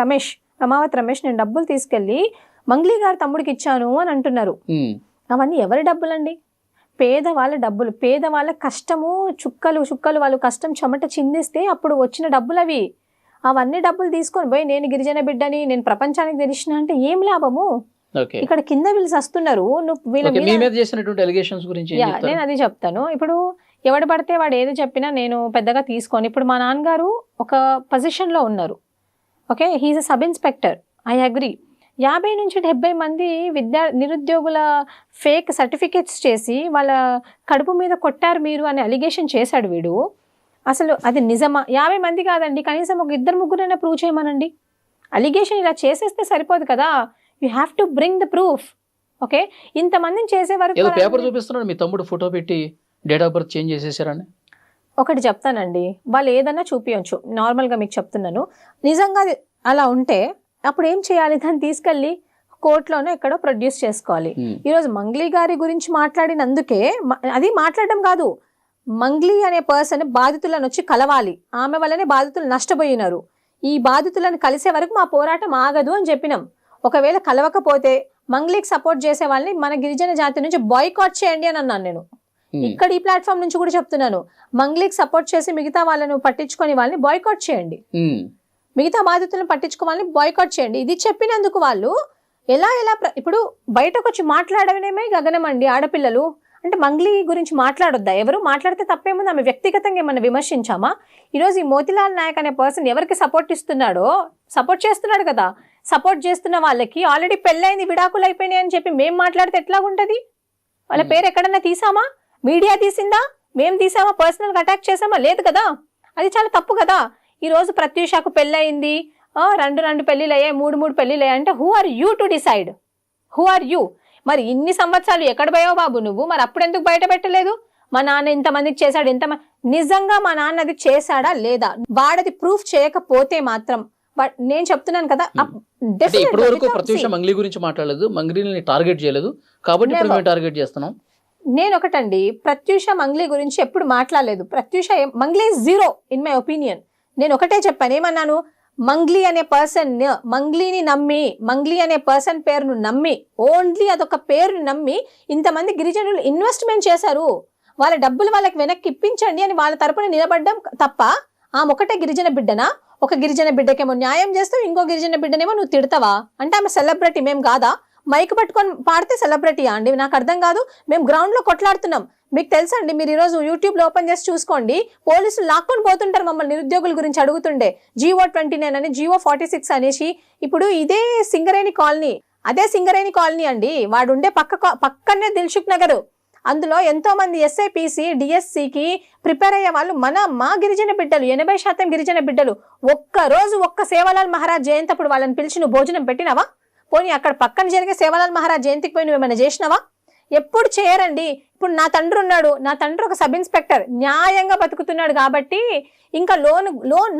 రమావత్ రమేష్ నేను డబ్బులు తీసుకెళ్ళి మంగ్లీ గారి తమ్ముడికి ఇచ్చాను అని అంటున్నారు. అవన్నీ ఎవరి డబ్బులండి? పేదవాళ్ళ డబ్బులు, పేదవాళ్ళ కష్టము, చుక్కలు వాళ్ళు కష్టం చెమట చిందిస్తే అప్పుడు వచ్చిన డబ్బులు అవి. అవన్నీ డబ్బులు తీసుకొని పోయి నేను గిరిజన బిడ్డని, నేను ప్రపంచానికి తెలిసిన అంటే ఏం లాభము? ఇక్కడ కింద వీళ్ళు వస్తున్నారు. నేను అది చెప్తాను. ఇప్పుడు ఎవడు పడితే వాడు ఏది చెప్పినా నేను పెద్దగా తీసుకొని, ఇప్పుడు మా నాన్నగారు ఒక పొజిషన్లో ఉన్నారు, okay, he is a sub inspector, I agree. 50 నుంచి 70 మంది నిరుద్యోగుల ఫేక్ సర్టిఫికేట్స్ చేసి వాళ్ళ కడుపు మీద కొట్టారు మీరు అనే అలిగేషన్ చేశాడు వీడు. అసలు అది నిజమా? 50 మంది కాదండి, కనీసం ఒక 2-3 ప్రూవ్ చేయమనండి. అలిగేషన్ ఇలా చేసేస్తే సరిపోదు కదా, you have to bring the proof. Okay, ఇంతమందిని చేసే వరకు ఏదో పేపర్ చూపిస్తున్నాడు మీ తమ్ముడు ఫోటో పెట్టి డేట్ ఆఫ్ బర్త్ చేంజ్ చేసేసారని. ఒకటి చెప్తానండి, వాళ్ళు ఏదన్నా చూపించచ్చు, నార్మల్గా మీకు చెప్తున్నాను. నిజంగా అది అలా ఉంటే అప్పుడు ఏం చేయాలి? దాన్ని తీసుకెళ్ళి కోర్టులోనే ఎక్కడో ప్రొడ్యూస్ చేసుకోవాలి. ఈరోజు మంగ్లీ గారి గురించి మాట్లాడినందుకే, అది మాట్లాడడం కాదు, మంగ్లీ అనే పర్సన్ బాధితులను వచ్చి కలవాలి, ఆమె వల్లనే బాధితులు నష్టపోయినారు, ఈ బాధితులను కలిసే వరకు మా పోరాటం ఆగదు అని చెప్పినాం. ఒకవేళ కలవకపోతే మంగ్లీకి సపోర్ట్ చేసే వాళ్ళని మన గిరిజన జాతి నుంచి బాయ్కాట్ చేయండి అని అన్నాను నేను. ఇక్కడ ఈ ప్లాట్ఫామ్ నుంచి కూడా చెప్తున్నాను, మంగ్లీకి సపోర్ట్ చేసి మిగతా వాళ్ళను పట్టించుకొని వాళ్ళని బాయ్కాట్ చేయండి, మిగతా బాధితులను పట్టించుకోవాలని బాయ్కాట్ చేయండి. ఇది చెప్పినందుకు వాళ్ళు ఎలా ఇప్పుడు బయటకు వచ్చి మాట్లాడడమే గగనం అండి. ఆడపిల్లలు అంటే మంగ్లీ గురించి మాట్లాడొద్దా? ఎవరు మాట్లాడితే తప్పేముంది? ఆమె వ్యక్తిగతంగా ఏమన్నా విమర్శించామా? ఈరోజు ఈ మోతిలాల్ నాయక్ అనే పర్సన్ ఎవరికి సపోర్ట్ ఇస్తున్నాడో, సపోర్ట్ చేస్తున్నాడు కదా, సపోర్ట్ చేస్తున్న వాళ్ళకి ఆల్రెడీ పెళ్ళైంది, విడాకులు అయిపోయినాయి అని చెప్పి మేము మాట్లాడితే ఎట్లాగుంటది? వాళ్ళ పేరు ఎక్కడన్నా తీసామా? మీడియా తీసిందా? మేము తీసామా? పర్సనల్గా అటాక్ చేసామా? లేదు కదా. అది చాలా తప్పు కదా. ఈరోజు ప్రత్యూషకు పెళ్ళయింది, 2 పెళ్ళిళ్ళు అయ్యాయి, 3 పెళ్ళిళ్ళు అయ్యాయి అంటే who are you to decide? Who are you? మరి ఇన్ని సంవత్సరాలు ఎక్కడ పోయావు బాబు నువ్వు? మరి అప్పుడు ఎందుకు బయట పెట్టలేదు? మా నాన్న ఇంతమందికి చేశాడు, నిజంగా మా నాన్న అది చేశాడా లేదా? వాడది ప్రూఫ్ చేయకపోతే మాత్రం నేను చెప్తున్నాను కదా, ఇప్పటి వరకు ప్రత్యూష మంగ్లీ గురించి మాట్లాడలేదు, మంగ్లీని టార్గెట్ చేయలేదు, కాబట్టి ఇప్పుడు మేము టార్గెట్ చేస్తున్నాం. నేను ఒకటండి, ప్రత్యూష మంగ్లీ గురించి ఎప్పుడు మాట్లాడలేదు. Pratyusha Mangli zero in my opinion. నేను ఒకటే చెప్పాను, ఏమన్నాను? మంగ్లీ అనే పర్సన్, మంగ్లీని నమ్మి, మంగ్లీ అనే పర్సన్ పేరును నమ్మి, ఓన్లీ అదొక పేరుని నమ్మి ఇంతమంది గిరిజనులు ఇన్వెస్ట్మెంట్ చేశారు, వాళ్ళ డబ్బులు వాళ్ళకి వెనక్కి ఇప్పించండి అని వాళ్ళ తరపున నిలబడ్డం తప్ప, ఆమె ఒకటే గిరిజన బిడ్డనా? ఒక గిరిజన బిడ్డకేమో న్యాయం చేస్తావు, ఇంకో గిరిజన బిడ్డనేమో నువ్వు తిడతావా? అంటే ఆమె సెలబ్రిటీ, మేము కాదా? మైక్ పట్టుకొని పాడితే సెలబ్రిటీయా అండి? నాకు అర్థం కాదు. మేము గ్రౌండ్లో కొట్లాడుతున్నాం. మీకు తెలుసండి, మీరు ఈరోజు యూట్యూబ్లో ఓపెన్ చేసి చూసుకోండి, పోలీసులు లాక్కొని పోతుంటారు మమ్మల్ని నిరుద్యోగుల గురించి అడుగుతుండే. GO 29 అని, GO 46 అనేసి. ఇప్పుడు ఇదే సింగరేణి కాలనీ, అదే సింగరేణి కాలనీ అండి, వాడు ఉండే పక్కనే దిల్సుఖ్ నగర్. అందులో ఎంతో మంది SIPC, DSCకి ప్రిపేర్ అయ్యే వాళ్ళు మా గిరిజన బిడ్డలు, 80% గిరిజన బిడ్డలు. ఒక్క సేవలాల్ మహారాజ్ జయంతి అప్పుడు వాళ్ళని పిలిచి నువ్వు భోజనం పెట్టినావా? పోనీ అక్కడ పక్కన జరిగే సేవలాల్ మహారాజ్ జయంతికి పోయి నువ్వు ఏమైనా చేసినావా? ఎప్పుడు చేయరండి. ఇప్పుడు నా తండ్రి ఉన్నాడు, నా తండ్రి ఒక సబ్ ఇన్స్పెక్టర్, న్యాయంగా బతుకుతున్నాడు కాబట్టి ఇంకా లోన్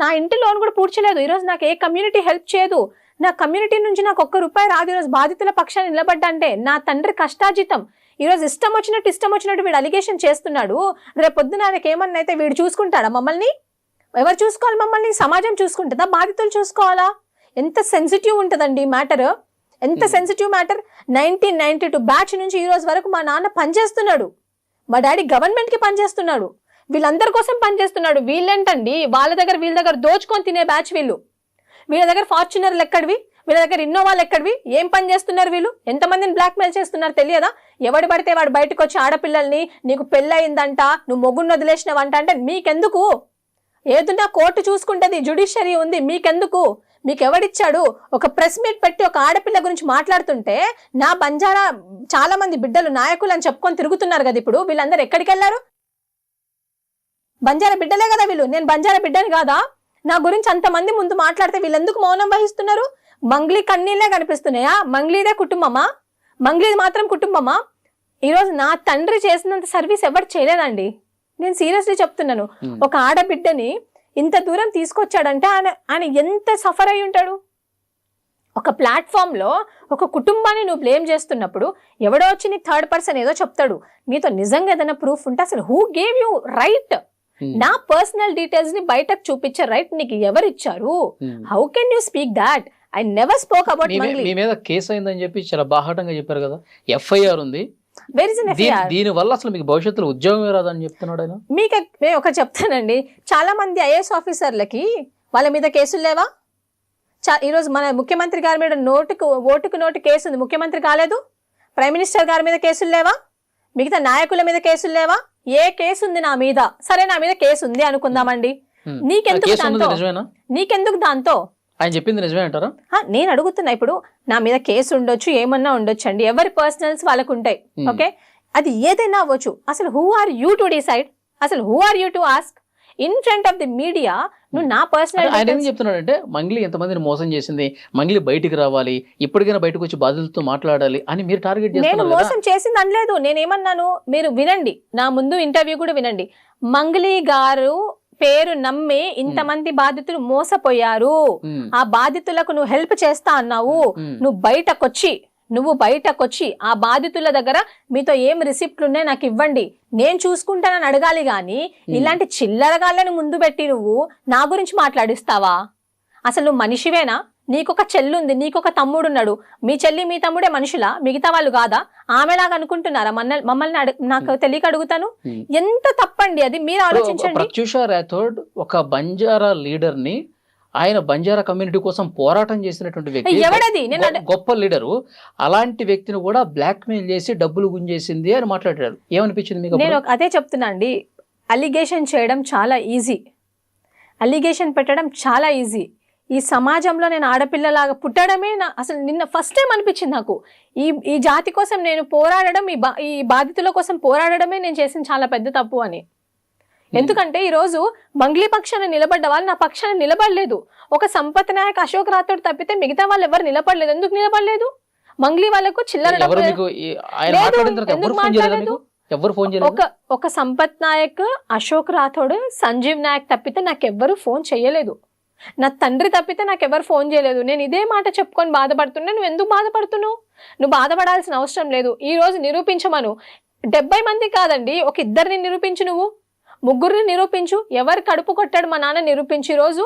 నా ఇంటి లోన్ కూడా పూడ్చలేదు. ఈరోజు నాకు ఏ కమ్యూనిటీ హెల్ప్ చేయదు, నా కమ్యూనిటీ నుంచి నాకు ₹1 రాదు. ఈరోజు బాధితుల పక్షాన్ని నిలబడ్డంటే నా తండ్రి కష్టార్జితం. ఈరోజు ఇష్టం వచ్చినట్టు వీడు అలిగేషన్ చేస్తున్నాడు. రేపు పొద్దున ఆయనకి ఏమన్నా అయితే వీడు చూసుకుంటాడా మమ్మల్ని? ఎవరు చూసుకోవాలి మమ్మల్ని? సమాజం చూసుకుంటుందా? బాధితులు చూసుకోవాలా? ఎంత సెన్సిటివ్ ఉంటుందండి మ్యాటర్, ఎంత సెన్సిటివ్ మ్యాటర్. 1992 బ్యాచ్ నుంచి ఈ రోజు వరకు మా నాన్న పనిచేస్తున్నాడు, మా డాడీ గవర్నమెంట్కి పనిచేస్తున్నాడు, వీళ్ళందరి కోసం పనిచేస్తున్నాడు. వీళ్ళేంటండి వీళ్ళ దగ్గర దోచుకొని తినే బ్యాచ్ వీళ్ళు. వీళ్ళ దగ్గర ఫార్చునర్లు ఎక్కడివి, వీళ్ళ దగ్గర ఇన్నోవాలు ఎక్కడివి? ఏం పని చేస్తున్నారు వీళ్ళు? ఎంతమందిని బ్లాక్మెయిల్ చేస్తున్నారు తెలియదా? ఎవడు పడితే వాడు బయటకు వచ్చి ఆడపిల్లల్ని నీకు పెళ్ళయిందంట, నువ్వు మొగుడిని వదిలేసినవంట అంటే మీకెందుకు? ఏదున్నా కోర్టు చూసుకుంటది, జ్యుడిషియరీ ఉంది, మీకెందుకు? మీకు ఎవడిచ్చాడు? ఒక ప్రెస్ మీట్ పెట్టి ఒక ఆడపిల్ల గురించి మాట్లాడుతుంటే నా బంజారా చాలా మంది బిడ్డలు నాయకులు అని చెప్పుకొని తిరుగుతున్నారు కదా. ఇప్పుడు వీళ్ళందరూ ఎక్కడికి వెళ్ళారు? బంజారా బిడ్డలే కదా వీళ్ళు. నేను బంజారా బిడ్డని కాదా? నా గురించి అంతమంది ముందు మాట్లాడితే వీళ్ళెందుకు మౌనం వహిస్తున్నారు? మంగ్లీ కన్నీళ్ళే కనిపిస్తున్నాయా? మంగ్లీదే కుటుంబమా? మంగ్లీది మాత్రం కుటుంబమా? ఈరోజు నా తండ్రి చేసినంత సర్వీస్ ఎవరు చేయలేదండి. నేను సీరియస్లీ చెప్తున్నాను. ఒక ఆడబిడ్డని ఇంత దూరం తీసుకొచ్చాడంటే ఆయన ఎంత సఫర్ అయి ఉంటాడు. ఒక ప్లాట్ఫామ్లో ఒక కుటుంబాన్ని నువ్వు బ్లేమ్ చేస్తున్నప్పుడు ఎవడో వచ్చి నీ థర్డ్ పర్సన్ ఏదో చెప్తాడు, నీతో నిజంగా ఏదైనా ప్రూఫ్ ఉంటే అసలు హూ గేవ్ యూ రైట్? నా పర్సనల్ డీటెయిల్స్ ని బయటకు చూపించే రైట్ నీకు ఎవరిచ్చారు? How can you speak that? I never spoke about Mangli. మీ మీద కేసు అయిందని చెప్పి చాలా బాహాటంగా చెప్పారు కదా, FIR ఉంది. దీని వల్ల అసలు మీకు భవిష్యత్తులో ఉద్యోగం రాదని చెప్తున్నాడు ఆయన. మీకు ఒక చెప్తానండి, చాలా మంది IAS ఆఫీసర్లకి వాళ్ళ మీద కేసులు లేవా? ఈరోజు మన ముఖ్యమంత్రి గారి మీద ఓటుకు నోటు కేసు ఉంది, ముఖ్యమంత్రి కాలేదు. ప్రైమ్ మినిస్టర్ గారి మీద కేసులు లేవా? మిగతా నాయకుల మీద కేసులు లేవా? ఏ కేసు ఉంది నా మీద? సరే, నా మీద కేసు ఉంది అనుకుందామండి, నీకెందుకు దాంతో? ఆయన చెప్పింది నిజమే అంటారా? నేను అడుగుతున్నా. ఇప్పుడు నా మీద కేసు ఉండొచ్చు, ఏమన్నా ఉండొచ్చు అండి, ఎవరి పర్సనల్స్ వాళ్ళకు ఉంటాయి. ఓకే, అది ఏదైనా అవ్వచ్చు. అసలు who are you to decide? అసలు who are you to ask? In front of the media నువ్వు నా ఆయన పర్సనల్ ఏం చెప్తున్నాడంటే మంగ్లీ ఎంతమందిని మోసం చేసింది, మంగ్లీ బయటికి రావాలి, ఇప్పటికైనా బయటకు వచ్చి బాధితులతో మాట్లాడాలి అని మీరు టార్గెట్ నేను చేస్తున్నారు కదా. మోసం చేసింది అనలేదు. నేనేమన్నాను, మీరు వినండి, నా ముందు ఇంటర్వ్యూ కూడా వినండి. మంగ్లీ గారు పేరు నమ్మి ఇంతమంది బాధితులు మోసపోయారు, ఆ బాధితులకు నువ్వు హెల్ప్ చేస్తా అన్నావు, నువ్వు బయటకొచ్చి ఆ బాధితుల దగ్గర మీతో ఏం రిసిప్ట్లు ఉన్నాయి నాకు ఇవ్వండి, నేను చూసుకుంటానని అడగాలి గాని ఇలాంటి చిల్లరగాళ్ళని ముందు పెట్టి నువ్వు నా గురించి మాట్లాడిస్తావా? అసలు నువ్వు మనిషివేనా? నీకొక చెల్లుంది, నీకొక తమ్ముడున్నాడు, మీ చెల్లి మీ తమ్ముడే మనుషులా, మిగతా వాళ్ళు కాదా? ఆమెలాగా అనుకుంటున్నారా? మమ్మల్ని నాకు తెలియక అడుగుతాను. ఎంత తప్పండి అది, మీరు ఆలోచించండి. ప్రత్యూష రాథోడ్ ఒక బంజారా లీడర్ ని, ఆయన బంజారా కమ్యూనిటీ కోసం పోరాటం చేసినటువంటి వ్యక్తి, ఎవడది? గొప్ప లీడరు, అలాంటి వ్యక్తిని కూడా బ్లాక్ మెయిల్ చేసి డబ్బులు గుంజేసింది అని మాట్లాడారు. ఏమనిపించింది మీకు? నేను అదే చెప్తున్నా అండి, అలిగేషన్ చేయడం చాలా ఈజీ, అలిగేషన్ పెట్టడం చాలా ఈజీ. ఈ సమాజంలో నేను ఆడపిల్లలాగా పుట్టడమే అసలు నిన్న ఫస్ట్ టైం అనిపించింది నాకు. ఈ జాతి కోసం నేను పోరాడడం, ఈ బాధితుల కోసం పోరాడడమే నేను చేసిన చాలా పెద్ద తప్పు అని. ఎందుకంటే ఈరోజు మంగ్లీ పక్షాన నిలబడ్డ వాళ్ళు నా పక్షాన నిలబడలేదు. ఒక సంపత్ నాయక్, అశోక్ రాథోడ్ తప్పితే మిగతా వాళ్ళు ఎవరు నిలబడలేదు. ఎందుకు నిలబడలేదు? మంగ్లీ వాళ్ళకు చిల్లర ఒక సంపత్ నాయక్, అశోక్ రాథోడ్, సంజీవ్ నాయక్ తప్పితే నాకెవ్వరు ఫోన్ చేయలేదు. నా తండ్రి తప్పితే నాకెవ్వరు ఫోన్ చేయలేదు. నేను ఇదే మాట చెప్పుకొని బాధపడుతున్నా. నువ్వు ఎందుకు బాధపడుతున్నావు? నువ్వు బాధపడాల్సిన అవసరం లేదు. ఈ రోజు నిరూపించమను. 70 మంది కాదండి, ఒక 2 నిరూపించు, నువ్వు 3 నిరూపించు. ఎవరు కడుపు కొట్టాడు మా నాన్న నిరూపించు. ఈరోజు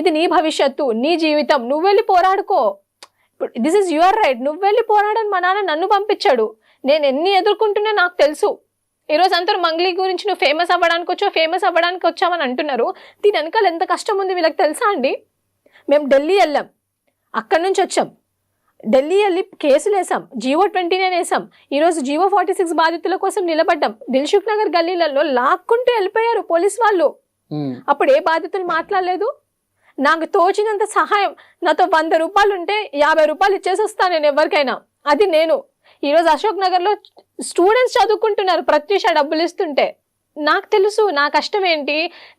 ఇది నీ భవిష్యత్తు, నీ జీవితం, నువ్వు వెళ్ళి పోరాడుకో. This is your right. నువ్వు వెళ్ళి పోరాడని మా నాన్న నన్ను పంపించాడు. నేను ఎన్ని ఎదుర్కొంటున్నా నాకు తెలుసు. ఈరోజు అందరూ మంగ్లీ గురించి నువ్వు ఫేమస్ అవ్వడానికి వచ్చామని అంటున్నారు. దీని వెనకాల ఎంత కష్టం ఉంది వీళ్ళకి తెలుసా అండి? మేము ఢిల్లీ వెళ్ళాం, అక్కడి నుంచి వచ్చాం, ఢిల్లీ వెళ్ళి కేసులు వేసాం, జీవో 29 వేసాం. ఈరోజు జీవో 46 బాధితుల కోసం నిలబడ్డాం. దిల్సుఖ్ నగర్ గల్లీలలో లాక్కుంటూ వెళ్ళిపోయారు పోలీస్ వాళ్ళు. అప్పుడు ఏ బాధితులు మాట్లాడలేదు. నాకు తోచినంత సహాయం, నాతో 100 రూపాయలు ఉంటే 50 రూపాయలు ఇచ్చేసి వస్తాను నేను ఎవరికైనా. అది నేను. ఈరోజు అశోక్ నగర్లో స్టూడెంట్స్ చదువుకుంటున్నారు, ప్రత్యూష డబ్బులు ఇస్తుంటే. నాకు తెలుసు నా కష్టం ఏంటి,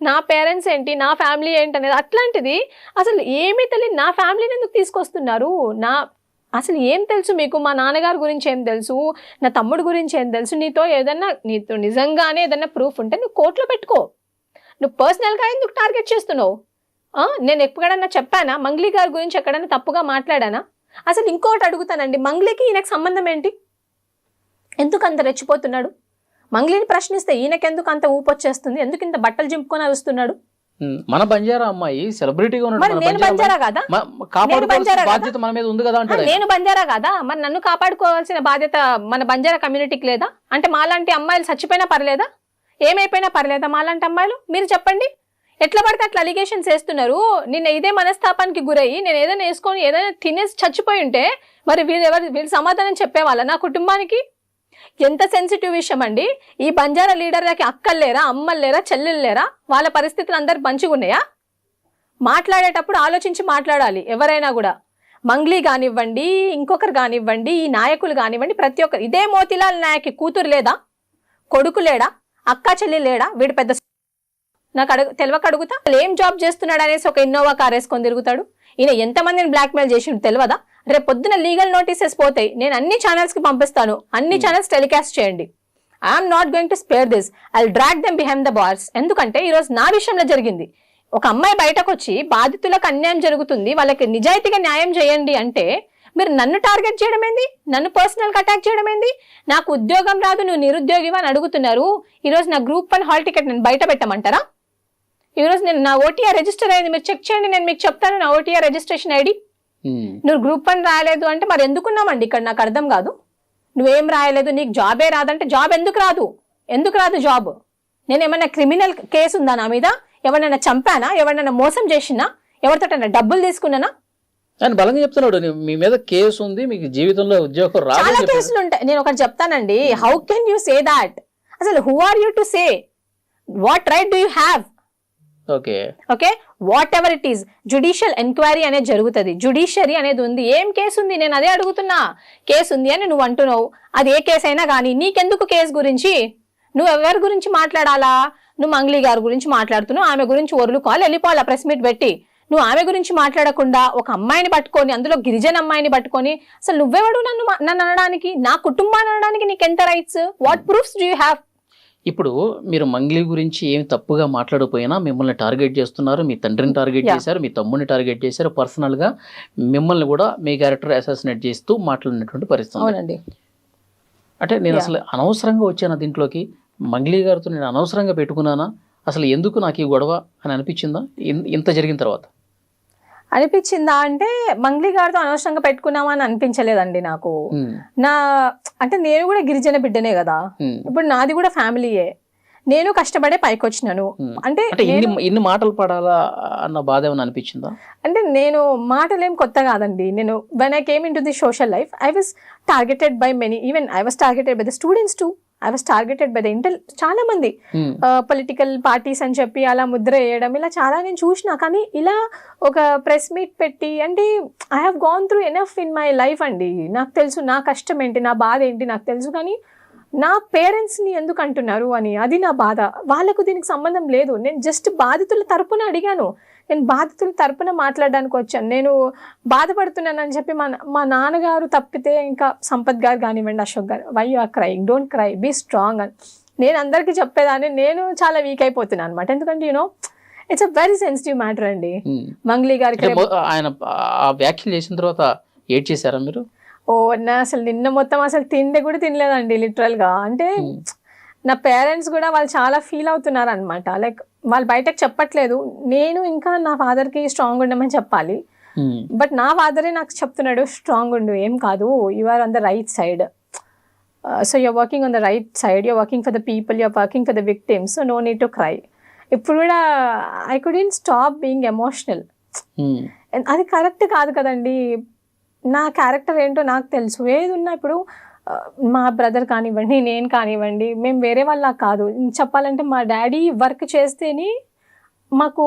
నా పేరెంట్స్ ఏంటి, నా ఫ్యామిలీ ఏంటి అనేది. అట్లాంటిది అసలు ఏమీ తెలియదు నా ఫ్యామిలీని ఎందుకు తీసుకొస్తున్నారు? అసలు ఏం తెలుసు మీకు? మా నాన్నగారి గురించి ఏం తెలుసు, నా తమ్ముడు గురించి ఏం తెలుసు? నీతో నిజంగానే ఏదన్నా ప్రూఫ్ ఉంటే నువ్వు కోర్టులో పెట్టుకో. నువ్వు పర్సనల్గా ఎందుకు టార్గెట్ చేస్తున్నావు? నేను ఎక్కడన్నా చెప్పానా? మంగ్లీ గారి గురించి ఎక్కడన్నా తప్పుగా మాట్లాడానా? అసలు ఇంకోటి అడుగుతానండి, మంగ్లీకి ఈయనకు సంబంధం ఏంటి? ఎందుకు అంత రెచ్చిపోతున్నాడు? మంగ్లీని ప్రశ్నిస్తే ఈయనకెందుకు అంత ఊపొచ్చేస్తుంది? ఎందుకు ఇంత బట్టలు చింపుకొని అరుస్తున్నాడు? మన బంజారా అమ్మాయి సెలబ్రిటీగా నేను బంజారా కాదా? నేను బంజారా కాదా? మరి నన్ను కాపాడుకోవాల్సిన బాధ్యత మన బంజారా కమ్యూనిటీకి లేదా? అంటే మాలాంటి అమ్మాయిలు చచ్చిపోయినా పర్లేదా, ఏమైపోయినా పర్లేదా మాలాంటి అమ్మాయిలు? మీరు చెప్పండి. ఎట్లా పడితే అట్లా అలిగేషన్స్ వేస్తున్నారు. నిన్న ఇదే మనస్తాపానికి గురయ్యి నేను ఏదైనా వేసుకొని ఏదైనా తినేసి చచ్చిపోయి ఉంటే మరి వీళ్ళు సమాధానం చెప్పేవాళ్ళ నా కుటుంబానికి? ఎంత సెన్సిటివ్ విషయం అండి. ఈ బంజారా లీడర్లకి అక్కలు లేరా, అమ్మలు లేరా, చెల్లెలు లేరా? వాళ్ళ పరిస్థితులు అందరు మంచిగా ఉన్నాయా? మాట్లాడేటప్పుడు ఆలోచించి మాట్లాడాలి ఎవరైనా కూడా. మంగ్లీ కానివ్వండి, ఇంకొకరు కానివ్వండి, ఈ నాయకులు కానివ్వండి, ప్రతి ఒక్కరు. ఇదే మోతీలాల్ నాయక్ కూతురు లేదా, కొడుకు లేడా, అక్క చెల్లి లేడా? వీడు పెద్ద నాకు తెలియక అడుగుతా. ఏం జాబ్ చేస్తున్నాడు అనేసి ఒక ఇన్నోవా కార్ వేసుకొని తిరుగుతాడు. ఈయన ఎంతమందిని బ్లాక్మెయిల్ చేసిండు తెలియదా? రేపు పొద్దున లీగల్ నోటీసెస్ పోతాయి, నేను అన్ని ఛానల్స్ కి పంపిస్తాను, అన్ని ఛానల్స్ టెలికాస్ట్ చేయండి. I'm not going to spare this, I will drag them behind the bars. ఎందుకంటే ఈరోజు నా విషయంలో జరిగింది. ఒక అమ్మాయి బయటకు వచ్చి బాధితులకు అన్యాయం జరుగుతుంది, వాళ్ళకి నిజాయితీగా న్యాయం చేయండి అంటే మీరు నన్ను టార్గెట్ చేయడం ఏంది? నన్ను పర్సనల్గా అటాక్ చేయడం ఏంది? నాకు ఉద్యోగం రాదు, నువ్వు నిరుద్యోగివా అని అడుగుతున్నారు. ఈరోజు నా గ్రూప్ 1 హాల్ టికెట్ నేను బయట పెట్టమంటారా? ఈరోజు నేను నా ఓటీఆర్ రిజిస్టర్ అయింది, మీరు చెక్ చేయండి, నేను మీకు చెప్తాను నా ఓటీఆర్ రిజిస్ట్రేషన్ ఐడి. నువ్వు గ్రూప్ 1 రాయలేదు అంటే మరి ఎందుకున్నామండి ఇక్కడ? నాకు అర్థం కాదు. నువ్వేం రాయలేదు, నీకు జాబే రాదంటే జాబ్ ఎందుకు రాదు జాబ్? నేను ఏమన్నా క్రిమినల్ కేసు ఉందా నా మీద? ఎవరినైనా చంపానా? ఎవరినైనా మోసం చేసినా? ఎవరితోటైనా డబ్బులు తీసుకున్నానా? ఆయన బలంగా చెప్తున్నాడు మీ మీద కేసు ఉంది, మీకు జీవితంలో ఉద్యోగం రాదు. చాలా కేసులు ఉంటాయి. నేను ఒకటి చెప్తానండి, how can you say that? అసలు who are you to say? What right do you have? Okay, whatever it is, judicial enquiry అనేది జరుగుతుంది, జ్యుడిషియరీ అనేది ఉంది. ఏం కేసు ఉంది? నేను అదే అడుగుతున్నా. కేసు ఉంది అని నువ్వు అంటున్నావు, అది ఏ కేసు అయినా కానీ నీకెందుకు కేసు గురించి? నువ్వు ఎవరి గురించి మాట్లాడాలా? నువ్వు మంగ్లీ గారి గురించి మాట్లాడుతున్నావు, ఆమె గురించి ఒరులుకోవాలి, వెళ్ళిపోవాలి ప్రెస్ మీట్ పెట్టి. నువ్వు ఆమె గురించి మాట్లాడకుండా ఒక అమ్మాయిని పట్టుకొని, అందులో గిరిజన అమ్మాయిని పట్టుకొని, అసలు నువ్వెవడు నన్ను అనడానికి, నా కుటుంబాన్ని అనడానికి నీకు ఎంత rights? What proofs do you have? ఇప్పుడు మీరు మంగ్లీ గురించి ఏమి తప్పుగా మాట్లాడకపోయినా మిమ్మల్ని టార్గెట్ చేస్తున్నారు, మీ తండ్రిని టార్గెట్ చేశారు, మీ తమ్ముడిని టార్గెట్ చేశారు, పర్సనల్గా మిమ్మల్ని కూడా మీ క్యారెక్టర్ అసాసినేట్ చేస్తూ మాట్లాడినటువంటి పరిస్థితి. అవునండి. అంటే నేను అసలు అనవసరంగా వచ్చాను దీంట్లోకి, మంగ్లీ గారితో నేను అనవసరంగా పెట్టుకున్నానా, అసలు ఎందుకు నాకు ఈ గొడవ అని అనిపించిందా ఇంత జరిగిన తర్వాత? అనిపించిందా అంటే మంగ్లీ గారితో అనవసరంగా పెట్టుకున్నామా అని అనిపించలేదండి నాకు. అంటే నేను కూడా గిరిజన బిడ్డనే కదా, ఇప్పుడు నాది కూడా ఫ్యామిలీయే, నేను కష్టపడే పైకి వచ్చినాను. అంటే ఇన్ని మాటలు పడాలా అన్న బాధ ఏమైనా అనిపించిందా? అంటే నేను మాటలేం కొత్త కాదండి. నేను when I came into the social life, I was targeted by many, even I was targeted by the students too. I was targeted by the చాలా మంది పొలిటికల్ పార్టీస్ అని చెప్పి అలా ముద్ర వేయడం, ఇలా చాలా నేను చూసిన. కానీ ఇలా ఒక ప్రెస్ మీట్ పెట్టి, అంటే I have gone through enough in my life అండి. నాకు తెలుసు నా కష్టం ఏంటి, నా బాధ ఏంటి నాకు తెలుసు. కానీ నా పేరెంట్స్ని ఎందుకు అంటున్నారు అని, అది నా బాధ. వాళ్ళకు దీనికి సంబంధం లేదు. నేను జస్ట్ బాధితుల తరపున అడిగాను, నేను బాధితుల తరపున మాట్లాడడానికి వచ్చాను. నేను బాధపడుతున్నానని చెప్పి మా నాన్నగారు తప్పితే, ఇంకా సంపత్ గారు కానివ్వండి, Ashok garu, why you are crying, don't cry, be strong అని నేను అందరికీ చెప్పేదాన్ని. నేను చాలా వీక్ అయిపోతున్నాను అనమాట. ఎందుకంటే you know it's a very sensitive matter అండి. మంగ్లీ గారికి ఆయన వ్యాఖ్యలు చేసిన తర్వాత ఏడ్ చేశారా మీరు? నా అసలు నిన్న మొత్తం అసలు తిండి కూడా తినలేదండి లిటరల్గా. అంటే నా పేరెంట్స్ కూడా వాళ్ళు చాలా ఫీల్ అవుతున్నారు అనమాట. లైక్ వాళ్ళు బయటకు చెప్పట్లేదు, నేను ఇంకా నా ఫాదర్కి స్ట్రాంగ్ ఉండమని చెప్పాలి. బట్ నా ఫాదరే నాకు చెప్తున్నాడు, స్ట్రాంగ్ ఉండు, ఏం కాదు, you are on the right side, so you're working on the right side, you're working for the people, you're working for the victims, so no need to cry. ఇప్పుడు కూడా I couldn't stop being emotional. అది correct కాదు కదండి. నా character ఏంటో నాకు తెలుసు. ఏది ఉన్నా ఇప్పుడు మా బ్రదర్ కానివ్వండి, నేను కానివ్వండి, మేము వేరే వాళ్ళ కాదు. చెప్పాలంటే మా డాడీ వర్క్ చేస్తేనే మాకు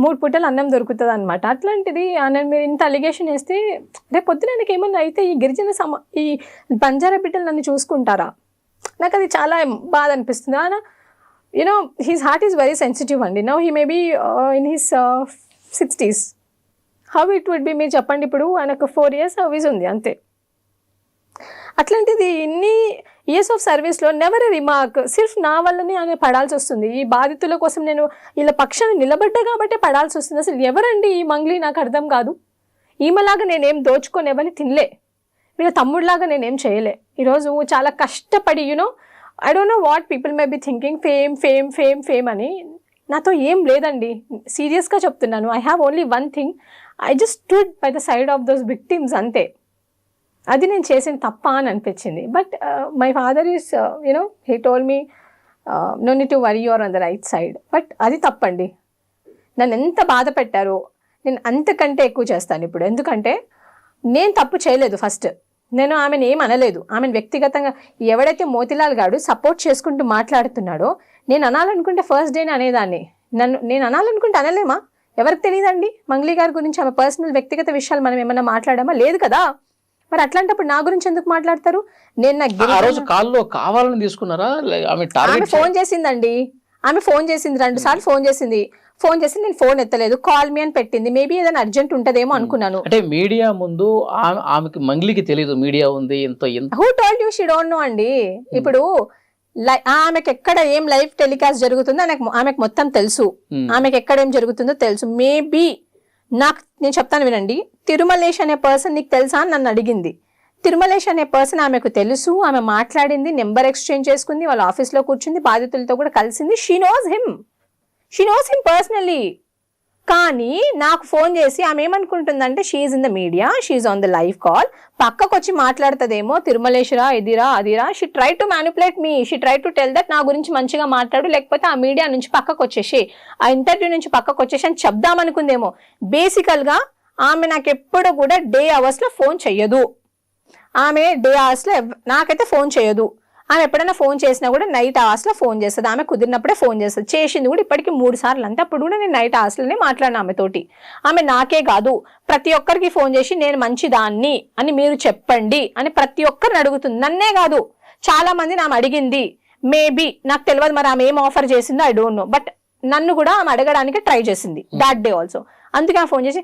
3 పూటలు అన్నం దొరుకుతుంది అనమాట. అట్లాంటిది మీరు ఇంత అలిగేషన్ వేస్తే రేపు పొద్దున నాకు ఏమన్నా అయితే ఈ గిరిజన ఈ బంజారా బిడ్డలు నన్ను చూసుకుంటారా? నాకు అది చాలా బాధ అనిపిస్తుంది. You know his heart is very sensitive అండి. Now he may be in his 60s. How it would be, మీరు చెప్పండి. ఇప్పుడు ఆయనకు 4 years సర్వీస్ ఉంది అంతే. అట్లాంటిది ఇన్ని ఇయర్స్ ఆఫ్ సర్వీస్లో నెవర్ ఎ రిమార్క్, సిర్ఫ్ నా వల్లనే ఆయన పడాల్సి వస్తుంది. ఈ బాధితుల కోసం నేను ఇలా పక్షాన్ని నిలబడ్డా కాబట్టి పడాల్సి వస్తుంది. అసలు ఎవరండి ఈ మంగ్లీ నాకు అర్థం కాదు. ఈమెలాగా నేనేం దోచుకొని ఎవరిని తినలే, వీళ్ళ తమ్ముడిలాగా నేనేం చేయలే. ఈరోజు చాలా కష్టపడి, you know I don't know what people may be thinking, fame fame fame fame అని. నాతో ఏం లేదండి, సీరియస్గా చెప్తున్నాను. I have only one thing, I just stood by the side of those victims అంతే. అది నేను చేసిన తప్ప అని అనిపించింది. But my father is you know he told me no need to worry your on the right side. But అది తప్పండి. నన్ను ఎంత బాధ పెట్టారో నేను అంతకంటే ఎక్కువ చేస్తాను ఇప్పుడు. ఎందుకంటే నేను తప్పు చేయలేదు. ఫస్ట్ నేను ఆమెను ఏం అనలేదు. ఆమెను వ్యక్తిగతంగా ఎవడైతే మోతిలాల్ గాడు సపోర్ట్ చేసుకుంటూ మాట్లాడుతున్నాడో, నేను అనాలనుకుంటే ఫస్ట్ డేనే అనేదాన్ని. నేను అనాలనుకుంటే అనలేమా? ఎవరికి తెలియదండి మంగ్లీ గారి గురించి? ఆమె పర్సనల్ వ్యక్తిగత విషయాలు మనం ఏమన్నా మాట్లాడామా? లేదు కదా. మరి అట్లాంటప్పుడు నా గురించి ఎందుకు మాట్లాడతారు? నేను కావాలని తీసుకున్నారా? ఆమె ఫోన్ చేసిందండి, ఆమె ఫోన్ చేసింది 2 సార్లు ఫోన్ చేసింది. నేను ఫోన్ ఎత్తలేదు, కాల్ మీ అని పెట్టింది. మేబీ ఏదైనా అర్జెంట్ ఉంటదేమో అనుకున్నాను. అంటే మీడియా ముందు ఆమెకి మంగ్లీకి తెలియదు మీడియా ఉంది. Who told you she don't know అండి. ఇప్పుడు ఆమెకి ఎక్కడ ఏం లైవ్ టెలికాస్ట్ జరుగుతుందో ఆమెకు మొత్తం తెలుసు. ఆమెకి ఎక్కడ ఏం జరుగుతుందో తెలుసు. మేబీ నేను చెప్తాను వినండి. తిరుమలేష్ అనే పర్సన్ నీకు తెలుసా అని నన్ను అడిగింది. తిరుమలేష్ అనే పర్సన్ ఆమెకు తెలుసు. ఆమె మాట్లాడింది, నెంబర్ ఎక్స్చేంజ్ చేసుకుంది, వాళ్ళ ఆఫీస్లో కూర్చుంది, బాధితులతో కూడా కలిసింది. She knows him personally. కానీ నాకు ఫోన్ చేసి ఆమె ఏమనుకుంటుందంటే, she's in the media, she's on the live call, పక్కకు వచ్చి మాట్లాడుతుందేమో, తిరుమలేశ్వరా ఇదిరా అదిరా. She try to manipulate me, she try to tell that నా గురించి మంచిగా మాట్లాడు, లేకపోతే ఆ మీడియా నుంచి పక్కకు వచ్చేసి, ఆ ఇంటర్వ్యూ నుంచి పక్కకు వచ్చేసి అని చెప్దామనుకుందేమో. బేసికల్గా ఆమె నాకు ఎప్పుడు కూడా డే అవర్స్లో ఫోన్ చెయ్యదు. ఆమె డే అవర్స్లో నాకైతే ఫోన్ చేయదు. ఆమె ఎప్పుడైనా ఫోన్ చేసినా కూడా నైట్ అవర్స్లో ఫోన్ చేస్తుంది. ఆమె కుదిరినప్పుడే ఫోన్ చేస్తుంది. చేసింది కూడా ఇప్పటికి 3 సార్లు అంతే. అప్పుడు కూడా నేను నైట్ అవర్స్లోనే మాట్లాడిన ఆమెతోటి. ఆమె నాకే కాదు ప్రతి ఒక్కరికి ఫోన్ చేసి నేను మంచిదాన్ని అని మీరు చెప్పండి అని ప్రతి ఒక్కరిని అడుగుతుంది. నన్నే కాదు, చాలా మంది ఆమె అడిగింది. మేబీ నాకు తెలియదు మరి ఆమె ఏం ఆఫర్ చేసిందో ఐ డోంట్ నో, బట్ నన్ను కూడా ఆమె అడగడానికి ట్రై చేసింది దాట్ డే ఆల్సో. అందుకే ఆమె ఫోన్ చేసి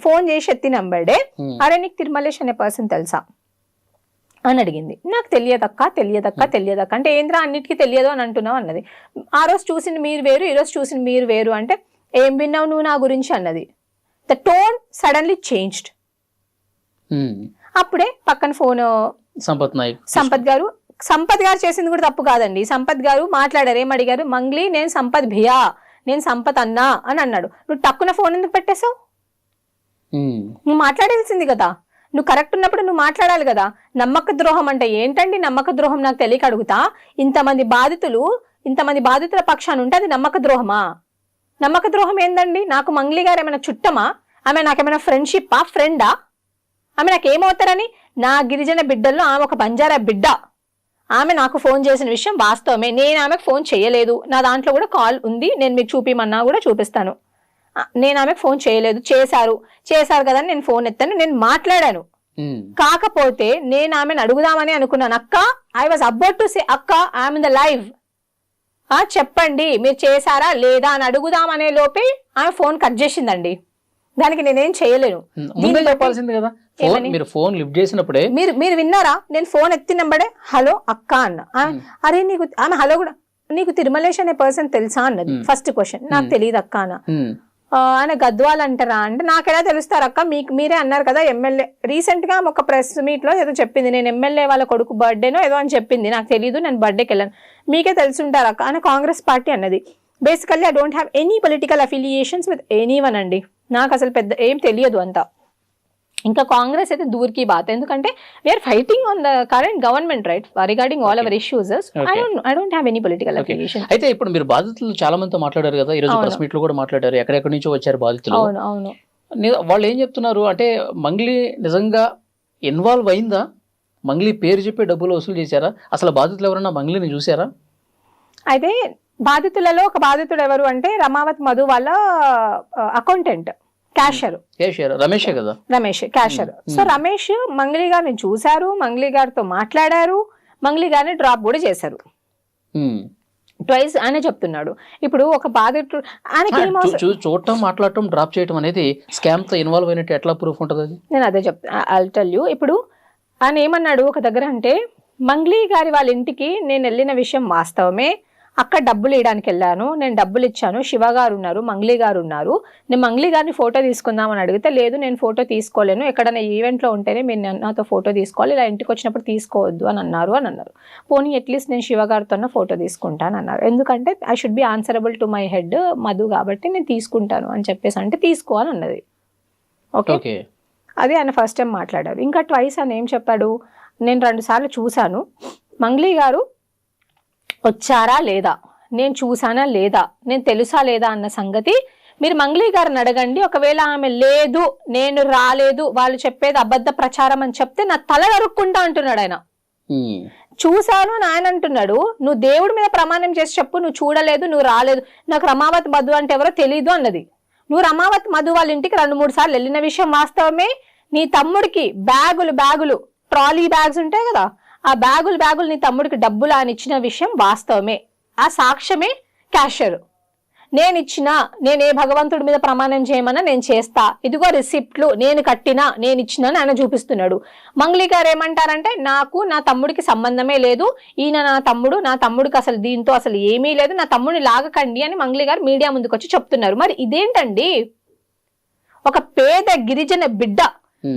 ఫోన్ చేసి ఎత్తి నంబర్డే, అరే నీకు తిరుమలేష్ అనే పర్సన్ తెలుసా అని అడిగింది. నాకు తెలియదక్క అంటే ఏంద్రా అన్నిటికీ తెలియదు అని అంటున్నావు అన్నది. ఆ రోజు చూసింది మీరు వేరు, ఈ రోజు చూసింది మీరు వేరు అంటే ఏం విన్నావు నువ్వు నా గురించి అన్నది. The tone suddenly changed. అప్పుడే పక్కన ఫోన్ సంపత్ గారు చేసింది కూడా తప్పు కాదండి. సంపత్ గారు మాట్లాడారు, ఏం అడిగారు, మంగ్లీ నేను సంపత్ భియా, నేను సంపత్ అన్నా అని అన్నాడు. నువ్వు టక్కున ఫోన్ ఎందుకు పెట్టేశావు? నువ్వు మాట్లాడాల్సింది కదా, నువ్వు కరెక్ట్ ఉన్నప్పుడు నువ్వు మాట్లాడాలి కదా. నమ్మక ద్రోహం అంటే ఏంటండి? నమ్మక ద్రోహం నాకు తెలియక అడుగుతా. ఇంతమంది బాధితుల పక్షాన ఉంటే అది నమ్మక ద్రోహమా? నమ్మక ద్రోహం ఏందండి? నాకు మంగ్లీ గారు ఏమైనా చుట్టమా? ఆమె నాకేమైనా ఫ్రెండ్షిప్పా, ఫ్రెండా? ఆమె నాకేమవుతారని? నా గిరిజన బిడ్డల్లో ఆమె ఒక బంజారా బిడ్డ. ఆమె నాకు ఫోన్ చేసిన విషయం వాస్తవమే. నేను ఆమెకు ఫోన్ చేయలేదు, నా దాంట్లో కూడా కాల్ ఉంది, నేను మీకు చూపిమన్నా కూడా చూపిస్తాను. నేను ఆమెకు ఫోన్ చేయలేదు, చేశారు కదా నేను ఫోన్ ఎత్తాను, నేను మాట్లాడాను. కాకపోతే నేను ఆమెను అడుగుదామని అనుకున్నాను, అక్క I was about to say అక్క ఐఎమ్ ఇన్ ద లైవ్, చెప్పండి మీరు చేశారా లేదా అని అడుగుదామనే లోపే ఆమె ఫోన్ కట్ చేసిందండి. దానికి నేనేం చేయలేను. చెప్పాల్సింది కదా, మీరు ఫోన్ లిఫ్ట్ చేసినప్పుడే మీరు విన్నారా? నేను ఫోన్ ఎత్తినప్పుడే హలో అక్క అన్న. అరే నీకు ఆమె హలో కూడా, నీకు తిరుమలేష్ అనే పర్సన్ తెలుసా అన్నది. ఫస్ట్ క్వశ్చన్, నాకు తెలియదు అక్క అన్న. ఆయన గద్వాల్ అంటారా అంటే నాకెలా తెలుస్తారు అక్క, మీరే అన్నారు కదా ఎమ్మెల్యే. రీసెంట్ గా ఒక ప్రెస్ మీట్ లో ఏదో చెప్పింది, నేను ఎమ్మెల్యే వాళ్ళ కొడుకు బర్త్డేనో ఏదో అని చెప్పింది, నాకు తెలియదు, నేను బర్త్డేకి వెళ్ళాను. మీకే తెలుసుంటారు అక్క అని కాంగ్రెస్ పార్టీ అన్నది. Basically I don't have any political affiliations with anyone అండి. నాకు అసలు పెద్ద ఏం తెలియదు అంతా. ఇంకా కాంగ్రెస్ అయితే దూర్కి బాత్, ఎందుకంటే we're fighting on the current government right regarding all our issues. I don't have any political affiliation. అయితే ఇప్పుడు మీరు బాధితులు చాలా మందితో మాట్లాడారు కదా, ఈ రోజు ప్రెస్ మీట్ లో కూడా మాట్లాడారు, ఎక్కడెక్కడి నుంచో వచ్చారు బాధితులు. అవును. వాళ్ళు ఏం చెప్తున్నారు అంటే, మంగ్లీ నిజంగా ఇన్వాల్వ్ అయిందా? మంగ్లీ పేరు చెప్పి డబ్బులు వసూలు చేశారా? అసలు బాధితులు ఎవరన్నా మంగ్లీని చూసారా? అయితే బాధితులలో ఒక బాధితుడు ఎవరు అంటే రమావత్ మధు వాళ్ళ అకౌంటెంట్, క్యాషియర్ రమేషే కదా, రమేష్ క్యాషియర్. సో రమేష్ మంగ్లీ గారిని చూశారు, మంగ్లీ గారితో మాట్లాడారు, మంగ్లీ గారిని డ్రాప్ కూడా చేశారు ట్వైస్ ఆయన చెప్తున్నాడు. ఇప్పుడు ఒక బాధితుడు చూడటం, మాట్లాడటం, డ్రాప్ చేయడం అనేది స్కామ్ తో ఇన్వాల్వ్ అయినట్టు ఎట్లా ప్రూఫ్ ఉంటుంది? నేను అదే చెప్తాను, ఐల్ టెల్ యూ. ఇప్పుడు ఆయన ఏమన్నాడు ఒక దగ్గర అంటే, మంగ్లీ గారి వాళ్ళ ఇంటికి నేను వెళ్ళిన విషయం వాస్తవమే, అక్కడ డబ్బులు ఇవ్వడానికి వెళ్ళాను, నేను డబ్బులు ఇచ్చాను, శివ గారు ఉన్నారు, మంగ్లీ గారు ఉన్నారు, నేను మంగ్లీ గారిని ఫోటో తీసుకుందామని అడిగితే లేదు నేను ఫోటో తీసుకోలేను, ఎక్కడైనా ఈవెంట్లో ఉంటేనే మీరు నాతో ఫోటో తీసుకోవాలి, ఇలా ఇంటికి వచ్చినప్పుడు తీసుకోవద్దు అని అన్నారు. పోనీ అట్లీస్ట్ నేను శివ గారితో ఫోటో తీసుకుంటాను అన్నారు. ఎందుకంటే I should be answerable to my head Madhu కాబట్టి నేను తీసుకుంటాను అని చెప్పేసి అంటే తీసుకోవాలని అన్నది. ఓకే, అది ఆయన ఫస్ట్ టైం మాట్లాడారు. ఇంకా ట్వైస్ అని ఏం చెప్పాడు, నేను 2 సార్లు చూశాను, మంగ్లీ గారు వచ్చారా లేదా, నేను చూసానా లేదా, నేను తెలుసా లేదా అన్న సంగతి మీరు మంగ్లీ గారిని అడగండి. ఒకవేళ ఆమె లేదు, నేను రాలేదు, వాళ్ళు చెప్పేది అబద్ధ ప్రచారం అని చెప్తే నా తల నరుక్కుంటా అంటున్నాడు ఆయన. చూశాను అని ఆయన అంటున్నాడు. నువ్వు దేవుడి మీద ప్రమాణం చేసి చెప్పు, నువ్వు చూడలేదు, నువ్వు రాలేదు, నాకు రమావత్ మధు అంటే ఎవరో తెలీదు అన్నది. నువ్వు రమావత్ మధు వాళ్ళ ఇంటికి 2-3 సార్లు వెళ్ళిన విషయం వాస్తవమే. నీ తమ్ముడికి బ్యాగులు ట్రాలీ బ్యాగ్స్ ఉంటాయి కదా, ఆ బ్యాగులు నీ తమ్ముడికి డబ్బులు అని ఇచ్చిన విషయం వాస్తవమే. ఆ సాక్ష్యమే క్యాషియర్. నేను ఏ భగవంతుడి మీద ప్రమాణం చేయమన్నా నేను చేస్తా, ఇదిగో రిసిప్ట్లు, నేను కట్టినా, నేను ఇచ్చినా ఆయన చూపిస్తున్నాడు. మంగ్లీ గారు ఏమంటారంటే, నాకు నా తమ్ముడికి సంబంధమే లేదు, ఈయన నా తమ్ముడికి అసలు దీంతో అసలు ఏమీ లేదు, నా తమ్ముడిని లాగకండి అని మంగ్లీ గారు మీడియా ముందుకు వచ్చి చెప్తున్నారు. మరి ఇదేంటండి? ఒక పేద గిరిజన బిడ్డ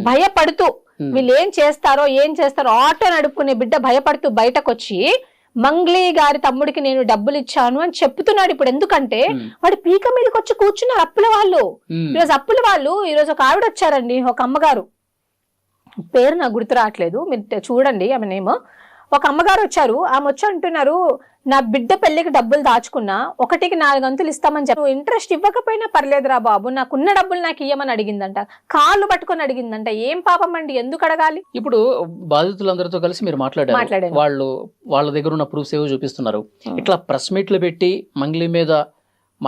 భయపడుతూ వీళ్ళు ఏం చేస్తారో ఆటో నడుపుకునే బిడ్డ భయపడుతూ బయటకు వచ్చి మంగ్లీ గారి తమ్ముడికి నేను డబ్బులు ఇచ్చాను అని చెప్తున్నాడు. ఇప్పుడు ఎందుకంటే వాడి పీక మీదకి వచ్చి కూర్చున్నారు అప్పుల వాళ్ళు. ఈరోజు ఒక ఆవిడ వచ్చారండి, ఒక అమ్మగారు, పేరు నాకు గుర్తు రావట్లేదు, మీరు చూడండి ఆమె నేమ్. ఒక అమ్మగారు వచ్చారు, ఆమె వచ్చి అంటున్నారు, నా బిడ్డ పెళ్లికి డబ్బులు దాచుకున్నా 1కి 4 గంతులు ఇస్తామని చెప్పి, ఇంట్రెస్ట్ ఇవ్వకపోయినా పర్లేదురా బాబు, నాకున్న డబ్బులు నాకు ఇయ్యమని అడిగిందంట, కాళ్ళు పట్టుకొని అడిగిందంట. ఏం పాపం అండి, ఎందుకు అడగాలి? ఇప్పుడు బాధితులందరితో కలిసి మీరు మాట్లాడారు, వాళ్ళ దగ్గర ఉన్న ప్రూఫ్స్ ఏవో చూపిస్తున్నారు. ఇట్లా ప్రెస్ మీట్లు పెట్టి మంగ్లీ మీద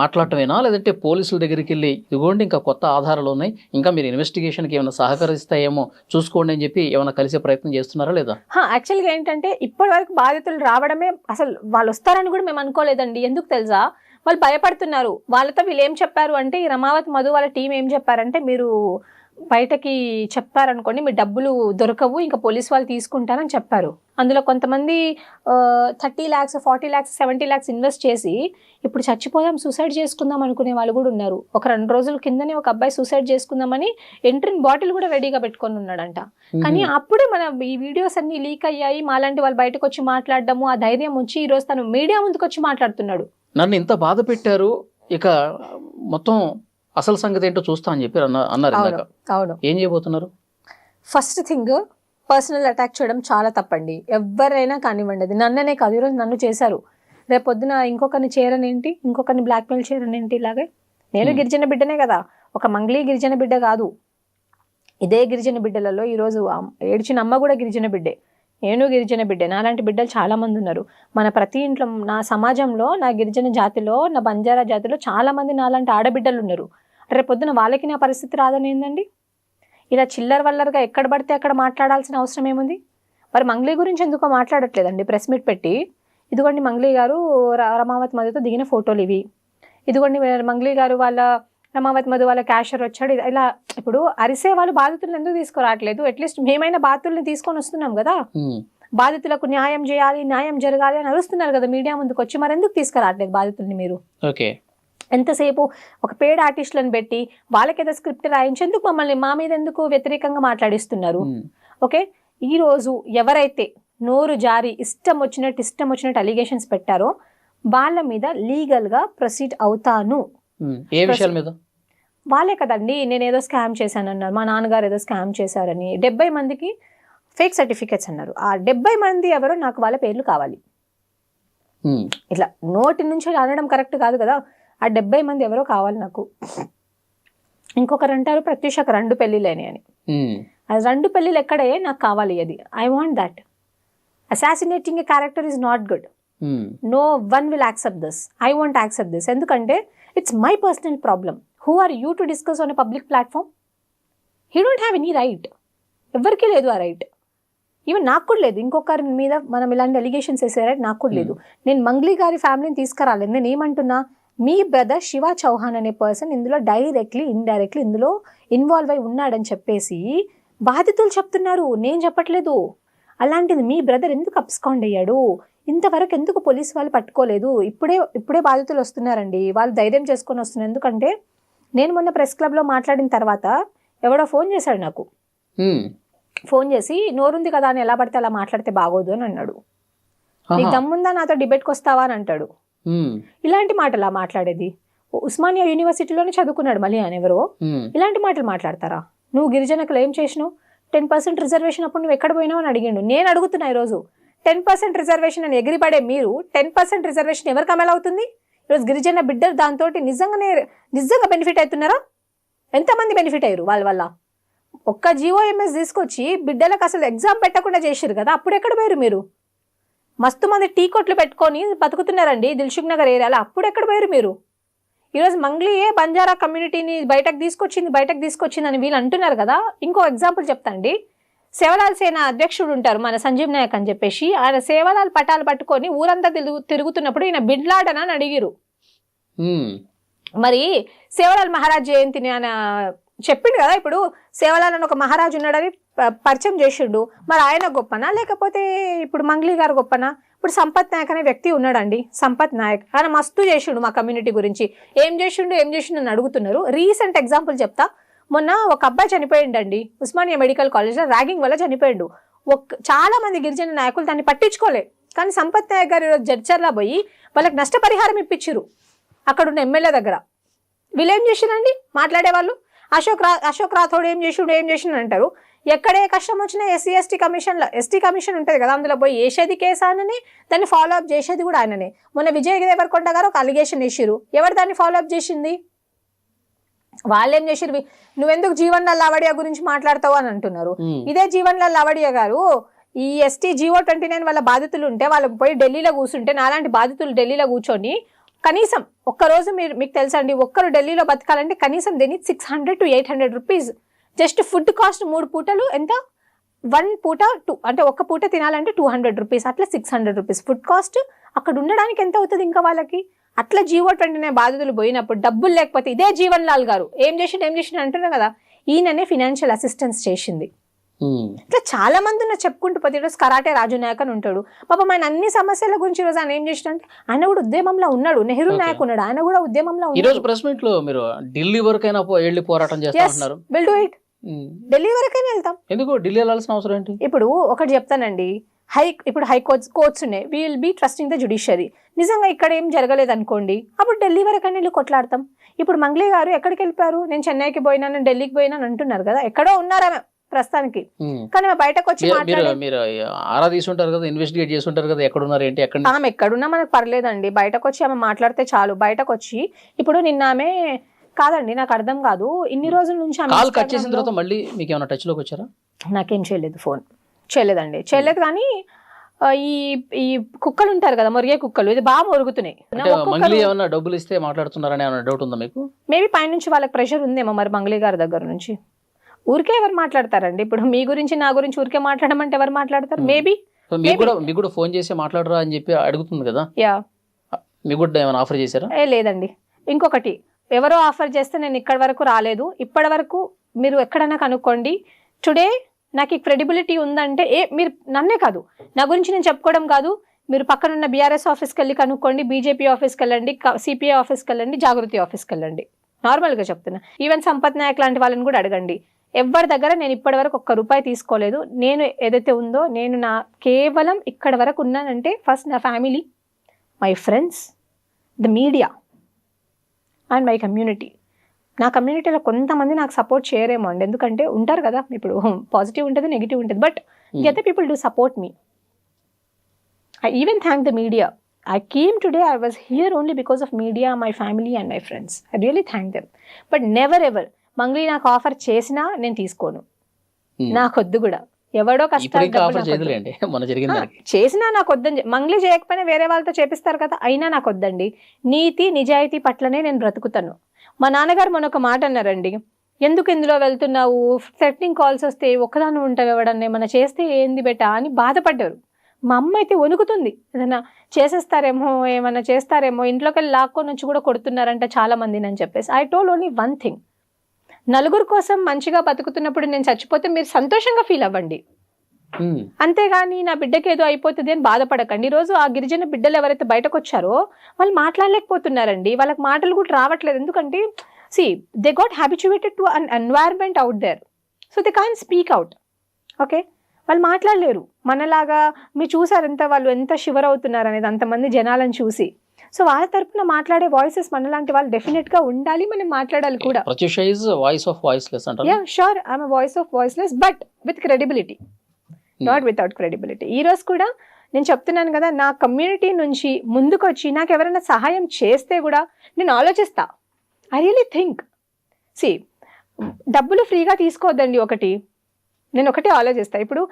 మాట్లాడటమేనా, లేదంటే పోలీసుల దగ్గరికి వెళ్ళి ఇదిగోండి ఇంకా కొత్త ఆధారాలు ఉన్నాయి, ఇంకా మీరు ఇన్వెస్టిగేషన్కి ఏమైనా సహకరిస్తాయేమో చూసుకోండి అని చెప్పి ఏమైనా కలిసే ప్రయత్నం చేస్తున్నారా లేదా? యాక్చువల్గా ఏంటంటే ఇప్పటి వరకు బాధితులు రావడమే, అసలు వాళ్ళు వస్తారని కూడా మేము అనుకోలేదండి. ఎందుకు తెలుసా, వాళ్ళు భయపడుతున్నారు. వాళ్ళతో వీళ్ళు ఏం చెప్పారు అంటే, ఈ రమావతి మధు వాళ్ళ టీం ఏం చెప్పారంటే, మీరు బయటకి చెప్పారనుకోండి మీ డబ్బులు దొరకవు, ఇంకా పోలీస్ వాళ్ళు తీసుకుంటారని చెప్పారు. అందులో కొంతమంది 30 lakhs 40 lakhs 70 lakhs ఇన్వెస్ట్ చేసి ఇప్పుడు చచ్చిపోదాం సూసైడ్ చేసుకుందాం అనుకునే వాళ్ళు కూడా ఉన్నారు. ఒక 2 రోజుల కిందనే ఒక అబ్బాయి సూసైడ్ చేసుకుందామని ఎంట్రిన్ బాటిల్ కూడా రెడీగా పెట్టుకొని ఉన్నాడంట. కానీ అప్పుడే మన ఈ వీడియోస్ అన్ని లీక్ అయ్యాయి, మాలాంటి వాళ్ళు బయటకు వచ్చి మాట్లాడడము, ఆ ధైర్యం వచ్చి ఈ రోజు తను మీడియా ముందుకు వచ్చి మాట్లాడుతున్నాడు. నన్ను ఇంత బాధ పెట్టారు, ఇక మొత్తం అసలు సంగతి ఏంటో చూస్తా అని చెప్పి అన్నారు. అవును, ఏం చేయబోతున్నారు? ఫస్ట్ థింగ్, పర్సనల్ అటాక్ చేయడం చాలా తప్పండి. ఎవరైనా కానివ్వండి, అది నన్ననే కాదు, ఈరోజు నన్ను చేశారు, రేపు పొద్దున ఇంకొకరిని చేరనేంటి, ఇంకొకరిని బ్లాక్మెయిల్ చేయరనేంటి. ఇలాగే నేను గిరిజన బిడ్డనే కదా, ఒక మంగ్లీ గిరిజన బిడ్డ కాదు. ఇదే గిరిజన బిడ్డలలో ఈరోజు ఏడ్చిన అమ్మ కూడా గిరిజన బిడ్డే, నేను గిరిజన బిడ్డే. నాలాంటి బిడ్డలు చాలా మంది ఉన్నారు మన ప్రతి ఇంట్లో. నా సమాజంలో, నా గిరిజన జాతిలో, నా బంజారా జాతిలో చాలా మంది నాలాంటి ఆడబిడ్డలు ఉన్నారు. రేపు పొద్దున వాళ్ళకి నా పరిస్థితి రాదని ఏందండి? ఇలా చిల్లర వల్లరుగా ఎక్కడ పడితే అక్కడ మాట్లాడాల్సిన అవసరం ఏముంది? మరి మంగ్లీ గురించి ఎందుకో మాట్లాడట్లేదండి ప్రెస్ మీట్ పెట్టి. ఇదిగోండి మంగ్లీ గారు రమావతి మధుతో దిగిన ఫోటోలు ఇవి, ఇదిగోండి మంగ్లీ గారు వాళ్ళ రమావతి మధు వాళ్ళ క్యాషర్ వచ్చాడు. ఇలా ఇప్పుడు అరిసే వాళ్ళు బాధితులను ఎందుకు తీసుకురావట్లేదు? అట్లీస్ట్ మేమైనా బాధితుల్ని తీసుకొని వస్తున్నాం కదా, బాధితులకు న్యాయం చేయాలి, న్యాయం జరగాలి అని అరుస్తున్నారు కదా మీడియా ముందుకు వచ్చి. మరి ఎందుకు తీసుకురావట్లేదు బాధితుల్ని మీరు? ఓకే, ఎంతసేపు ఒక పేడ్ ఆర్టిస్టులను పెట్టి వాళ్ళకి ఏదో స్క్రిప్ట్ రాయించేందుకు మమ్మల్ని మా మీద ఎందుకు వ్యతిరేకంగా మాట్లాడిస్తున్నారు? ఓకే, ఈరోజు ఎవరైతే నోరు జారి ఇష్టం వచ్చినట్టు అలిగేషన్స్ పెట్టారో వాళ్ళ మీద లీగల్గా ప్రొసీడ్ అవుతాను. ఏ విషయాల మీద? వాళ్ళే కదండి, నేను ఏదో స్కామ్ చేశానన్నారు, మా నాన్నగారు ఏదో స్కామ్ చేశారని 70 మందికి ఫేక్ సర్టిఫికేట్స్ అన్నారు. ఆ 70 మంది ఎవరో నాకు వాళ్ళ పేర్లు కావాలి. ఇట్లా నోటి నుంచి అనడం కరెక్ట్ కాదు కదా. ఆ 70 మంది ఎవరో కావాలి నాకు. ఇంకొకరు అంటారు ప్రత్యూషకు 2 పెళ్ళిలేని అని. ఆ 2 పెళ్ళిళ్ళు ఎక్కడే నాకు కావాలి. అది I want that. Assassinating a character is not good. No one will accept this. I want accept this. ఎందుకంటే it's my personal problem. Who are you to discuss on a public platform? He don't have any right. ఎవరికీ లేదు ఆ right. Even నాకు కూడా లేదు. ఇంకొకరి మీద మనం ఇలాంటి అలిగేషన్స్ వేసే రైట్ నాకు కూడా లేదు. నేను మంగ్లీ గారి ఫ్యామిలీని తీసుకురాలేదు. నేను ఏమంటున్నా, మీ బ్రదర్ శివ చౌహాన్ అనే పర్సన్ ఇందులో డైరెక్ట్లీ ఇండైరెక్ట్లీ ఇందులో ఇన్వాల్వ్ అయి ఉన్నాడని చెప్పేసి బాధితులు చెప్తున్నారు, నేను చెప్పట్లేదు. అలాంటిది మీ బ్రదర్ ఎందుకు అబ్స్కాండ్ అయ్యాడు, ఇంతవరకు ఎందుకు పోలీసు వాళ్ళు పట్టుకోలేదు? ఇప్పుడే బాధితులు వస్తున్నారండి, వాళ్ళు ధైర్యం చేసుకొని వస్తున్నారు. ఎందుకంటే నేను మొన్న ప్రెస్ క్లబ్లో మాట్లాడిన తర్వాత ఎవడో ఫోన్ చేశాడు నాకు. ఫోన్ చేసి నోరుంది కదా అని ఎలా పడితే అలా మాట్లాడితే బాగోదు అని అన్నాడు. నీకు దమ్ముందా నాతో డిబేట్కి వస్తావా అని అంటాడు. ఇలాంటి మాటలా మాట్లాడేది? ఉస్మానియా యూనివర్సిటీలోనే చదువుకున్నాడు మళ్ళీ అని ఎవరో. ఇలాంటి మాటలు మాట్లాడతారా? నువ్వు గిరిజనకులు ఏం చేసినావు? 10% రిజర్వేషన్ అప్పుడు నువ్వు ఎక్కడ పోయినావు అని అడిగిండు. నేను అడుగుతున్నా ఈరోజు, 10% రిజర్వేషన్ అని ఎగిరిపడే మీరు 10% రిజర్వేషన్ ఎవరికి అమలు అవుతుంది? ఈరోజు గిరిజన బిడ్డలు దాంతో నిజంగా బెనిఫిట్ అవుతున్నారా? ఎంతమంది బెనిఫిట్ అయ్యారు వాళ్ళ వల్ల? ఒక్క జీఓఎంఎస్ తీసుకొచ్చి బిడ్డలకు అసలు ఎగ్జామ్ పెట్టకుండా చేసారు కదా, అప్పుడు ఎక్కడ పోయారు మీరు? మస్తు మంది టీ కొట్లు పెట్టుకొని బతుకుతున్నారండి దిల్సుఖ్ నగర్ ఏరియాలో, అప్పుడు ఎక్కడ పోయారు మీరు? ఈరోజు మంగ్లీయే బంజారా కమ్యూనిటీని బయటకు తీసుకొచ్చింది అని వీళ్ళు అంటున్నారు కదా. ఇంకో ఎగ్జాంపుల్ చెప్తాండి. సేవలాల్ సేన అధ్యక్షుడు ఉంటారు మన సంజీవ్ నాయక్ అని చెప్పేసి, ఆయన సేవలాల్ పటాలు పట్టుకొని ఊరంతా తిరుగుతున్నప్పుడు ఈయన బిడ్లాడన అని అడిగిరు. మరి సేవలాల్ మహారాజ్ జయంతిని ఆయన చెప్పిండు కదా. ఇప్పుడు సేవలాల్ అని ఒక మహారాజు ఉన్నాడని పరిచయం చేసిండు. మరి ఆయన గొప్పనా లేకపోతే ఇప్పుడు మంగ్లీ గారు గొప్పనా? ఇప్పుడు సంపత్ నాయక్ అనే వ్యక్తి ఉన్నాడండి, సంపత్ నాయక్. ఆయన మస్తు చేసిండు మా కమ్యూనిటీ గురించి. ఏం చేసిండు అని అడుగుతున్నారు. రీసెంట్ ఎగ్జాంపుల్ చెప్తా. మొన్న ఒక అబ్బాయి చనిపోయిండండి ఉస్మానియా మెడికల్ కాలేజ్లో, ర్యాగింగ్ వల్ల చనిపోయిండు. చాలా మంది గిరిజన నాయకులు దాన్ని పట్టించుకోలే. కానీ సంపత్ నాయక్ గారు ఈరోజు జడ్చర్లా పోయి వాళ్ళకి నష్టపరిహారం ఇప్పించారు అక్కడ ఉన్న ఎమ్మెల్యే దగ్గర. వీళ్ళు ఏం చేసిరండి మాట్లాడేవాళ్ళు? అశోక్ రాథోడ్ ఏం చేసిండు అంటారు. ఎక్కడే కష్టం వచ్చినా ఎస్సీ కమిషన్ ఉంటుంది కదా, అందులో పోయి వేసేది కేసు ఆయననే, దాన్ని ఫాలో అప్ చేసేది కూడా ఆయననే. మొన్న విజయ్ దేవరకొండ గారు ఒక అలిగేషన్ వేసిరు. ఎవరు దాన్ని ఫాలో అప్ చేసింది? వాళ్ళేం చేసిరు? నువ్వెందుకు జీవన్ లాల్ లావడియా గురించి మాట్లాడతావు అని అంటున్నారు. ఇదే జీవన్ లాల్ లావడియా గారు ఈ ఎస్టీ జీవో 29 వాళ్ళ బాధితులు ఉంటే వాళ్ళకి పోయి ఢిల్లీలో కూర్చుంటే, నాలాంటి బాధితులు ఢిల్లీలో కూర్చొని కనీసం ఒక్కరోజు మీకు తెలుసండి, ఒక్కరు ఢిల్లీలో బతకాలంటే కనీసం దేని 600 to 800 rupees. Just food cost 3 పూటలు ఎంత, 1 పూట 2 అంటే ఒక్క పూట తినాలంటే 200 రూపీస్, అట్లా 600 రూపీస్ ఫుడ్ కాస్ట్. అక్కడ ఉండడానికి ఎంత అవుతుంది ఇంకా వాళ్ళకి? అట్లా జీవో 29 బాధితులు పోయినప్పుడు డబ్బులు లేకపోతే ఇదే జీవన్ లాల్ గారు ఏం చేసిండు అంటున్నారు కదా, ఈయననే ఫినాన్షియల్ అసిస్టెన్స్ చేసింది. ఇట్లా చాలా మంది ఉన్నారు చెప్పుకుంటూ పోతే. ఈరోజు కరాటే రాజు నాయక్ అని ఉంటాడు పాపం, ఆయన అన్ని సమస్యల గురించి ఈరోజు ఆయన ఏం చేసినంటే ఆయన కూడా ఉద్యమంలో ఉన్నాడు. నెహ్రూ నాయక్ ఉన్నాడు, ఆయన కూడా ఉద్యమంలో ఉన్నాడు. ఈ రోజు ప్రెస్ మీట్ లో మీరు ఢిల్లీ వరకైనా వెళ్ళి పోరాటం చేస్తున్నారు. Will do it. ఢిల్లీ వరకైనా వెళ్తాం. ఎందుకు ఢిల్లీ వెళ్ళాల్సిన అవసరం ఏంటి? ఇప్పుడు ఒకటి చెప్తానండి, ఇప్పుడు హై కోర్ట్స్ ఉన్నాయి, we will be trusting the judiciary. నిజంగా ఇక్కడ ఏం జరగలేదు అనుకోండి, అప్పుడు ఢిల్లీ వరకైనా వెళ్ళి కొట్లాడతాం. ఇప్పుడు మంగ్లీ గారు ఎక్కడికి వెళ్ళిపోయారు? నేను చెన్నైకి పోయినాను, ఢిల్లీకి పోయినాను అంటున్నారు కదా, ఎక్కడో ఉన్నారా ప్రస్తుతానికి. కానీ బయటకు వచ్చి మీరు ఆరా తీసుంటారు కదా, ఇన్వెస్టిగేట్ చేస్తుంటారు కదా, ఎక్కడున్నారు ఏంటి, ఆమె ఎక్కడున్నా మనకు పర్లేదండి. బయటకు వచ్చి ఆమె మాట్లాడితే చాలు. బయటకు వచ్చి ఇప్పుడు నిన్న ఆమె కాదండి, నాకు అర్థం కాదు, ఇన్ని రోజుల నుంచి కాల్ కట్ చేసిన తర్వాత మళ్ళీ మీకు ఏమైనా టచ్ లోకి వచ్చారా? నాకేం చేయలేదు, ఫోన్ చేయలేదండి, చేయలేదు. కానీ ఈ కుక్కలు ఉంటారు కదా, మొరిగే కుక్కలు, ఇది బాగా మొరుగుతున్నాయి. మంగ్లీ ఏమన్నా డబ్బులు ఇస్తే మాట్లాడుతున్నారని ఏమైనా డౌట్ ఉందా మీకు? మేబీ పైనుంచి వాళ్ళకి ప్రెషర్ ఉందేమో మరి మంగ్లీ గారి దగ్గర నుంచి. ఊరికే ఎవరు మాట్లాడతారండి? ఇప్పుడు మీ గురించి నా గురించి ఊరికే మాట్లాడమంటే ఎవరు మాట్లాడతారు? మేబీ మీకు కూడా ఫోన్ చేసి మాట్లాడరా అని చెప్పి అడుగుతుంది కదా. యా, మీకు కూడా ఏమైనా ఆఫర్ చేశారా? లేదండి. ఇంకొకటి, ఎవరో ఆఫర్ చేస్తే నేను ఇక్కడి వరకు రాలేదు. ఇప్పటి వరకు మీరు ఎక్కడైనా కనుక్కోండి. టుడే నాకు ఈ క్రెడిబిలిటీ ఉందంటే మీరు నన్నే కాదు, నా గురించి నేను చెప్పుకోవడం కాదు, మీరు పక్కనున్న బీఆర్ఎస్ ఆఫీస్కి వెళ్ళి కనుక్కోండి, బీజేపీ ఆఫీస్కి వెళ్ళండి, సిపిఐ ఆఫీస్కి వెళ్ళండి, జాగృతి ఆఫీస్కి వెళ్ళండి. నార్మల్గా చెప్తున్నా. ఈవెన్ సంపత్ నాయక్ లాంటి వాళ్ళని కూడా అడగండి. ఎవరి దగ్గర నేను ఇప్పటి వరకు ₹1 తీసుకోలేదు. నేను ఏదైతే ఉందో, నేను నా కేవలం ఇక్కడ వరకు ఉన్నానంటే ఫస్ట్ నా family, my friends, the media and my community. నా కమ్యూనిటీలో కొంతమంది నాకు సపోర్ట్ చేయరేమో అండి, ఎందుకంటే ఉంటారు కదా, ఇప్పుడు పాజిటివ్ ఉంటుంది, నెగిటివ్ ఉంటుంది, but the other people do support me. I even thank the media. I came today, I was here only because of media, my family and my friends. I really thank them. But never ever, Mangli నాకు offer చేసినా నేను తీసుకోను, నాకు వద్దు కూడా. ఎవడో కష్టాలు చేసినా నాకు వద్దని, మంగ్లీ చేయకపోయినా వేరే వాళ్ళతో చేపిస్తారు కదా, అయినా నాకు వద్దండి. నీతి నిజాయితీ పట్లనే నేను బ్రతుకుతాను. మా నాన్నగారు మొన్న ఒక మాట అన్నారండి, ఎందుకు ఇందులో వెళ్తున్నావు, థ్రెటనింగ్ కాల్స్ వస్తే ఒక్కదాన్ని ఉంటావు, ఎవడన్నా ఏమన్నా చేస్తే ఏంది బెటా అని బాధపడ్డారు. మా అమ్మ అయితే వణుకుతుంది, ఏదైనా చేసేస్తారేమో, ఏమన్నా చేస్తారేమో, ఇంట్లోకి వెళ్ళి లాక్కొని వచ్చి కూడా కొడుతున్నారంట చాలా మందిని అని చెప్పేసి. I told only one thing, నలుగురు కోసం మంచిగా బతుకుతున్నప్పుడు నేను చచ్చిపోతే మీరు సంతోషంగా ఫీల్ అవ్వండి, అంతేగాని నా బిడ్డకి ఏదో అయిపోతుంది అని బాధపడకండి. ఈరోజు ఆ గిరిజన బిడ్డలు ఎవరైతే బయటకు వచ్చారో వాళ్ళు మాట్లాడలేకపోతున్నారండి, వాళ్ళకి మాటలు కూడా రావట్లేదు. ఎందుకంటే they got habituated to an environment out there, so they can't speak out. Okay, వాళ్ళు మాట్లాడలేరు. మనలాగా మీరు చూసారు ఎంత వాళ్ళు ఎంత షివర్ అవుతున్నారు అనేది అంతమంది జనాలను చూసి. సో వాళ్ళ తరపున మాట్లాడే వాయిసెస్ మనలాంటి వాళ్ళు డెఫినెట్ గా ఉండాలి, మనం మాట్లాడాలి కూడా. Sure, I'm voice of voiceless but with credibility, not without credibility. ఈ రోజు కూడా నేను చెప్తున్నాను కదా, నా కమ్యూనిటీ నుంచి ముందుకు వచ్చి నాకు ఎవరైనా సహాయం చేస్తే కూడా నేను ఆలోచిస్తా. ఐ రియలీ థింక్, డబ్బులు ఫ్రీగా తీసుకోవద్దండి. నేను ఒకటే ఆలోచిస్తా. ఇప్పుడు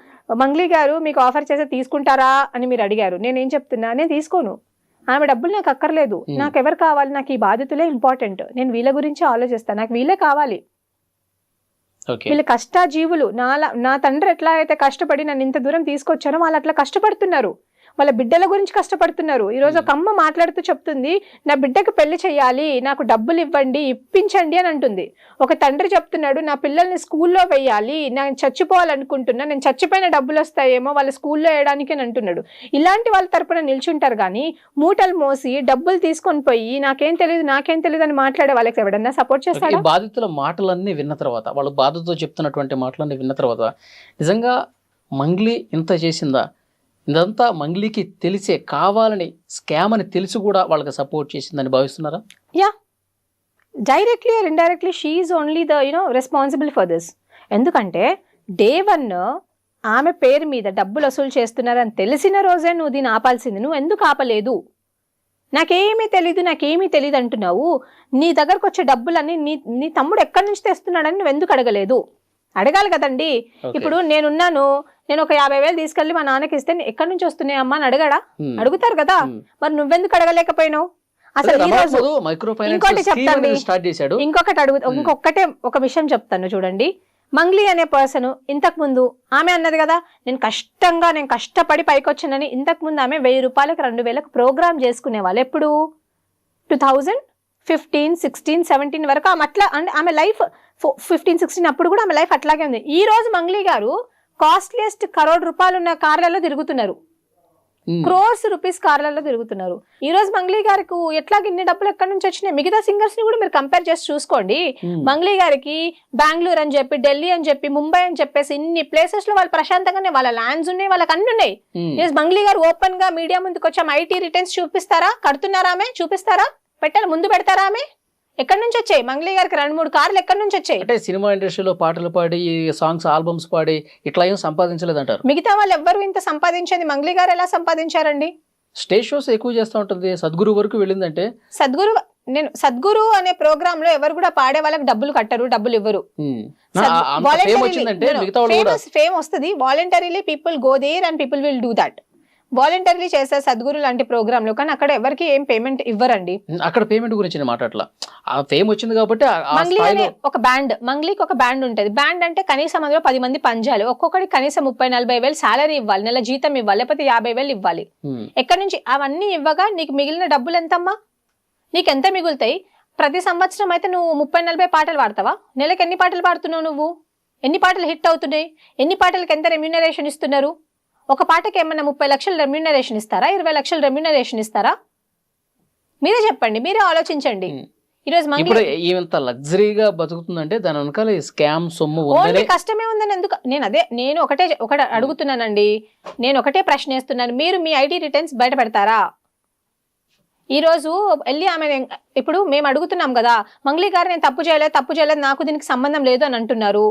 మంగ్లీ గారు మీకు ఆఫర్ చేస్తే తీసుకుంటారా అని మీరు అడిగారు, నేనేం చెప్తున్నా, నేను తీసుకోను. ఆమె డబ్బులు నాకు అక్కర్లేదు, నాకు ఎవరు కావాలి, నాకు ఈ బాధితులే ఇంపార్టెంట్, నేను వీళ్ళ గురించి ఆలోచిస్తాను, నాకు వీళ్ళే కావాలి. వీళ్ళు కష్టజీవులు. నా తండ్రి ఎట్లా అయితే కష్టపడి నన్ను ఇంత దూరం తీసుకొచ్చారో వాళ్ళు అట్లా కష్టపడుతున్నారు, వాళ్ళ బిడ్డల గురించి కష్టపడుతున్నారు. ఈరోజు ఒక అమ్మ మాట్లాడుతూ చెప్తుంది, నా బిడ్డకు పెళ్లి చేయాలి, నాకు డబ్బులు ఇవ్వండి, ఇప్పించండి అని అంటుంది. ఒక తండ్రి చెప్తున్నాడు, నా పిల్లల్ని స్కూల్లో వేయాలి, నేను చచ్చిపోవాలనుకుంటున్నా, నేను చచ్చిపోయిన డబ్బులు వస్తాయేమో వాళ్ళ స్కూల్లో వేయడానికి అని అంటున్నాడు. ఇలాంటి వాళ్ళ తరపున నిల్చుంటారు కానీ మూటలు మోసి డబ్బులు తీసుకొని పోయి నాకేం తెలియదు అని మాట్లాడే వాళ్ళకి ఎవడన్నా సపోర్ట్ చేస్తాడు? బాధితుల మాటలన్నీ విన్న తర్వాత, వాళ్ళు బాధతో చెప్తున్నటువంటి మాటలన్నీ విన్న తర్వాత నిజంగా మంగ్లీ ఇంత చేసిందా, ఇదంతా మంగ్లీకి తెలిసే కావాలని స్కామ్ అని తెలిసి కూడా వాళ్ళకి సపోర్ట్ చేసిందని భావిస్తున్నారా? Yeah, directly or indirectly she is only the responsible for this. ఎందుకంటే డే 1 ఆమె పేరు మీద డబ్బులు వసూలు చేస్తున్నారని తెలిసిన రోజే నువ్వు దీన్ని ఆపాల్సింది. నువ్వు ఎందుకు ఆపలేదు? నాకేమీ తెలీదు అంటున్నావు. నీ దగ్గరకు వచ్చే డబ్బులన్నీ నీ తమ్ముడు ఎక్కడి నుంచి తెస్తున్నాడని నువ్వు ఎందుకు అడగలేదు? అడగాలి కదండి. ఇప్పుడు నేను ఒక 50,000 తీసుకెళ్లి మా నాన్నకి ఇస్తే ఎక్కడి నుంచి వస్తున్నాయి అమ్మా అని అడగడా? అడుగుతారు కదా. మరి నువ్వెందుకు అడగలేకపోయినావు? అసలు ఈ రోజు మైక్రో ఇంకోటి చెప్తాను, స్టార్ట్ చేశాడు. ఇంకొకటే ఒక విషయం చెప్తాను చూడండి. మంగ్లీ అనే పర్సన్ ఇంతకు ముందు ఆమె అన్నది కదా, నేను కష్టపడి పైకి వచ్చానని. ఇంతకు ముందు ఆమె 1000 రూపాయలకు 2000కు ప్రోగ్రామ్ చేసుకునే వాళ్ళు. ఎప్పుడు 2015, 16, 17 వరకు ఆమె అట్లా, అంటే ఆమె లైఫ్ 15, 16 అప్పుడు కూడా ఆమె లైఫ్ అట్లాగే ఉంది. ఈ రోజు మంగ్లీ గారు కాస్ట్లీయెస్ట్ ₹1 crore ఉన్న కార్లలో తిరుగుతున్నారు, crores రూపీస్ కార్లలో తిరుగుతున్నారు. ఈ రోజు మంగ్లీ గారికి ఎట్లాగ ఇన్ని డబ్బులు ఎక్కడి నుంచి వచ్చినాయి? మిగతా సింగర్స్ ని కూడా మీరు కంపేర్ చేసి చూసుకోండి. మంగ్లీ గారికి బెంగళూరు అని చెప్పి, ఢిల్లీ అని చెప్పి, ముంబై అని చెప్పేసి ఇన్ని ప్లేసెస్ లో వాళ్ళు ప్రశాంతంగానే వాళ్ళ ల్యాండ్స్ ఉన్నాయి, వాళ్ళకి అన్ని ఉన్నాయి. మంగ్లీ గారు ఓపెన్ గా మీడియా ముందుకు వచ్చి ఐటీ రిటర్న్స్ చూపిస్తారా? కడుతున్నారా? ఆమె చూపిస్తారా? ముందు పెడతారా? ఆమె ఎక్కడి నుంచి వచ్చాయి? మంగ్లీ గారికి 2-3 కార్లు ఎక్కడి నుంచి వచ్చాయి? అంటే సినిమా ఇండస్ట్రీలో పాటలు పాడి, సాంగ్స్, ఆల్బమ్స్ పాడి ఇట్లా ఏం సంపాదించలేదు అంటారు. మిగతా వాళ్ళు ఎవ్వరు ఇంత సంపాదించేది మంగ్లీ గారు ఎలా సంపాదించారండి? స్టేజ్ షోస్ ఎక్కువ చేస్తూ ఉంటుంది. సద్గురు వరకు వెళ్ళిందంటే సద్గురు అనే ప్రోగ్రామ్ లో ఎవరు కూడా పాడే వాళ్ళకి డబ్బులు కట్టరు, డబ్బులు ఇవ్వరు. ఫేమ్ వస్తుంది, voluntarily people go there and people will do that. Voluntary చేస్తారు సద్గురు లాంటి ప్రోగ్రామ్ లో, కానీ అక్కడ ఎవరికి ఏం పేమెంట్ ఇవ్వరండి. అక్కడ పేమెంట్ గురించి మాట్లాడలా, ఆ ఫేమ్ వచ్చింది కాబట్టి. మంగ్లీ అనే ఒక బ్యాండ్, మంగ్లీకి ఒక బ్యాండ్ ఉంటది. బ్యాండ్ అంటే కనీసం అందులో 10 మంది పనిచేయాలి, ఒక్కొక్కటి కనీసం 30-40 వేలు సాలరీ ఇవ్వాలి, నెల జీతం ఇవ్వాలి, లేకపోతే 50,000 ఇవ్వాలి. ఎక్కడి నుంచి అవన్నీ ఇవ్వగా నీకు మిగిలిన డబ్బులు ఎంతమ్మా? నీకు ఎంత మిగులుతాయి? ప్రతి సంవత్సరం అయితే నువ్వు 30-40 పాటలు పాడతావా? నెలకు ఎన్ని పాటలు పాడుతున్నావు నువ్వు? ఎన్ని పాటలు హిట్ అవుతున్నాయి? ఎన్ని పాటలకు ఎంత రెమ్యూనరేషన్ ఇస్తున్నారు? ఒక పాటకి ఏమన్నా 30 లక్షలు రెమ్యూనరేషన్ ఇస్తారా? 20 లక్షలు రెమ్యూనరేషన్ ఇస్తారా? మీరే చెప్పండి, మీరే ఆలోచించండి. ఈరోజు ఇంత లగ్జరీగా బతుకుతుందంటే దాని వెనకాల స్కామ్ సొమ్ము కష్టమే ఉందని ఎందుకు? నేను ఒకటే అడుగుతున్నానండి, నేను ఒకటే ప్రశ్న వేస్తున్నాను. మీరు మీ ఐటీ రిటర్న్స్ బయట పెడతారా? ఈ రోజు వెళ్ళి ఆమె, ఇప్పుడు మేము అడుగుతున్నాం కదా, మంగ్లీ గారు నేను తప్పు చేయలేదు, నాకు దీనికి సంబంధం లేదు అని అంటున్నారు.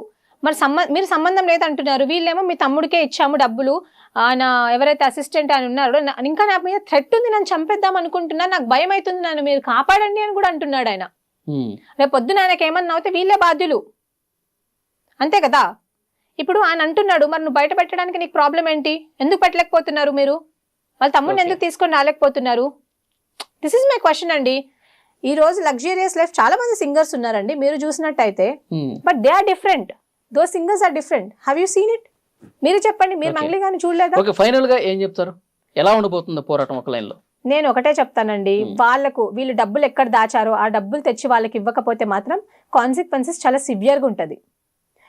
మరి మీరు సంబంధం లేదు అంటున్నారు, వీళ్ళేమో మీ తమ్ముడికే ఇచ్చాము డబ్బులు, ఆయన ఎవరైతే అసిస్టెంట్ అని ఉన్నారో ఇంకా నా మీద థ్రెట్ ఉంది, నన్ను చంపేద్దాం అనుకుంటున్నా, నాకు భయం అవుతుంది, నన్ను మీరు కాపాడండి అని కూడా అంటున్నాడు ఆయన. రేపు పొద్దున ఆయనకి ఏమన్నా అవుతే వీళ్ళే బాధ్యులు, అంతే కదా? ఇప్పుడు ఆయన అంటున్నాడు, మరి నువ్వు బయట పెట్టడానికి నీకు ప్రాబ్లం ఏంటి? ఎందుకు పెట్టలేకపోతున్నారు మీరు? వాళ్ళ తమ్ముడిని ఎందుకు తీసుకొని రాలేకపోతున్నారు? దిస్ ఇస్ మై క్వశ్చన్ అండి. ఈ రోజు లగ్జూరియస్ లైఫ్ చాలా మంది సింగర్స్ ఉన్నారండి, మీరు చూసినట్టయితే, but they are different. Those singers are different. Have you seen it? మీరు చెప్పండి, మీరు మంగ్లీ గారిని చూడలేదా? ఓకే, ఫైనల్ గా ఏం చెప్తారు? ఎలా ఉండబోతుంది పోరాటం ఒక లైన్ లో? నేను ఒకటే చెప్తానండి, వీళ్ళు డబ్బులు ఎక్కడ దాచారో ఆ డబ్బులు తెచ్చి వాళ్ళకి ఇవ్వకపోతే మాత్రం కాన్సిక్వెన్సెస్ చాలా సివియర్ గా ఉంటది.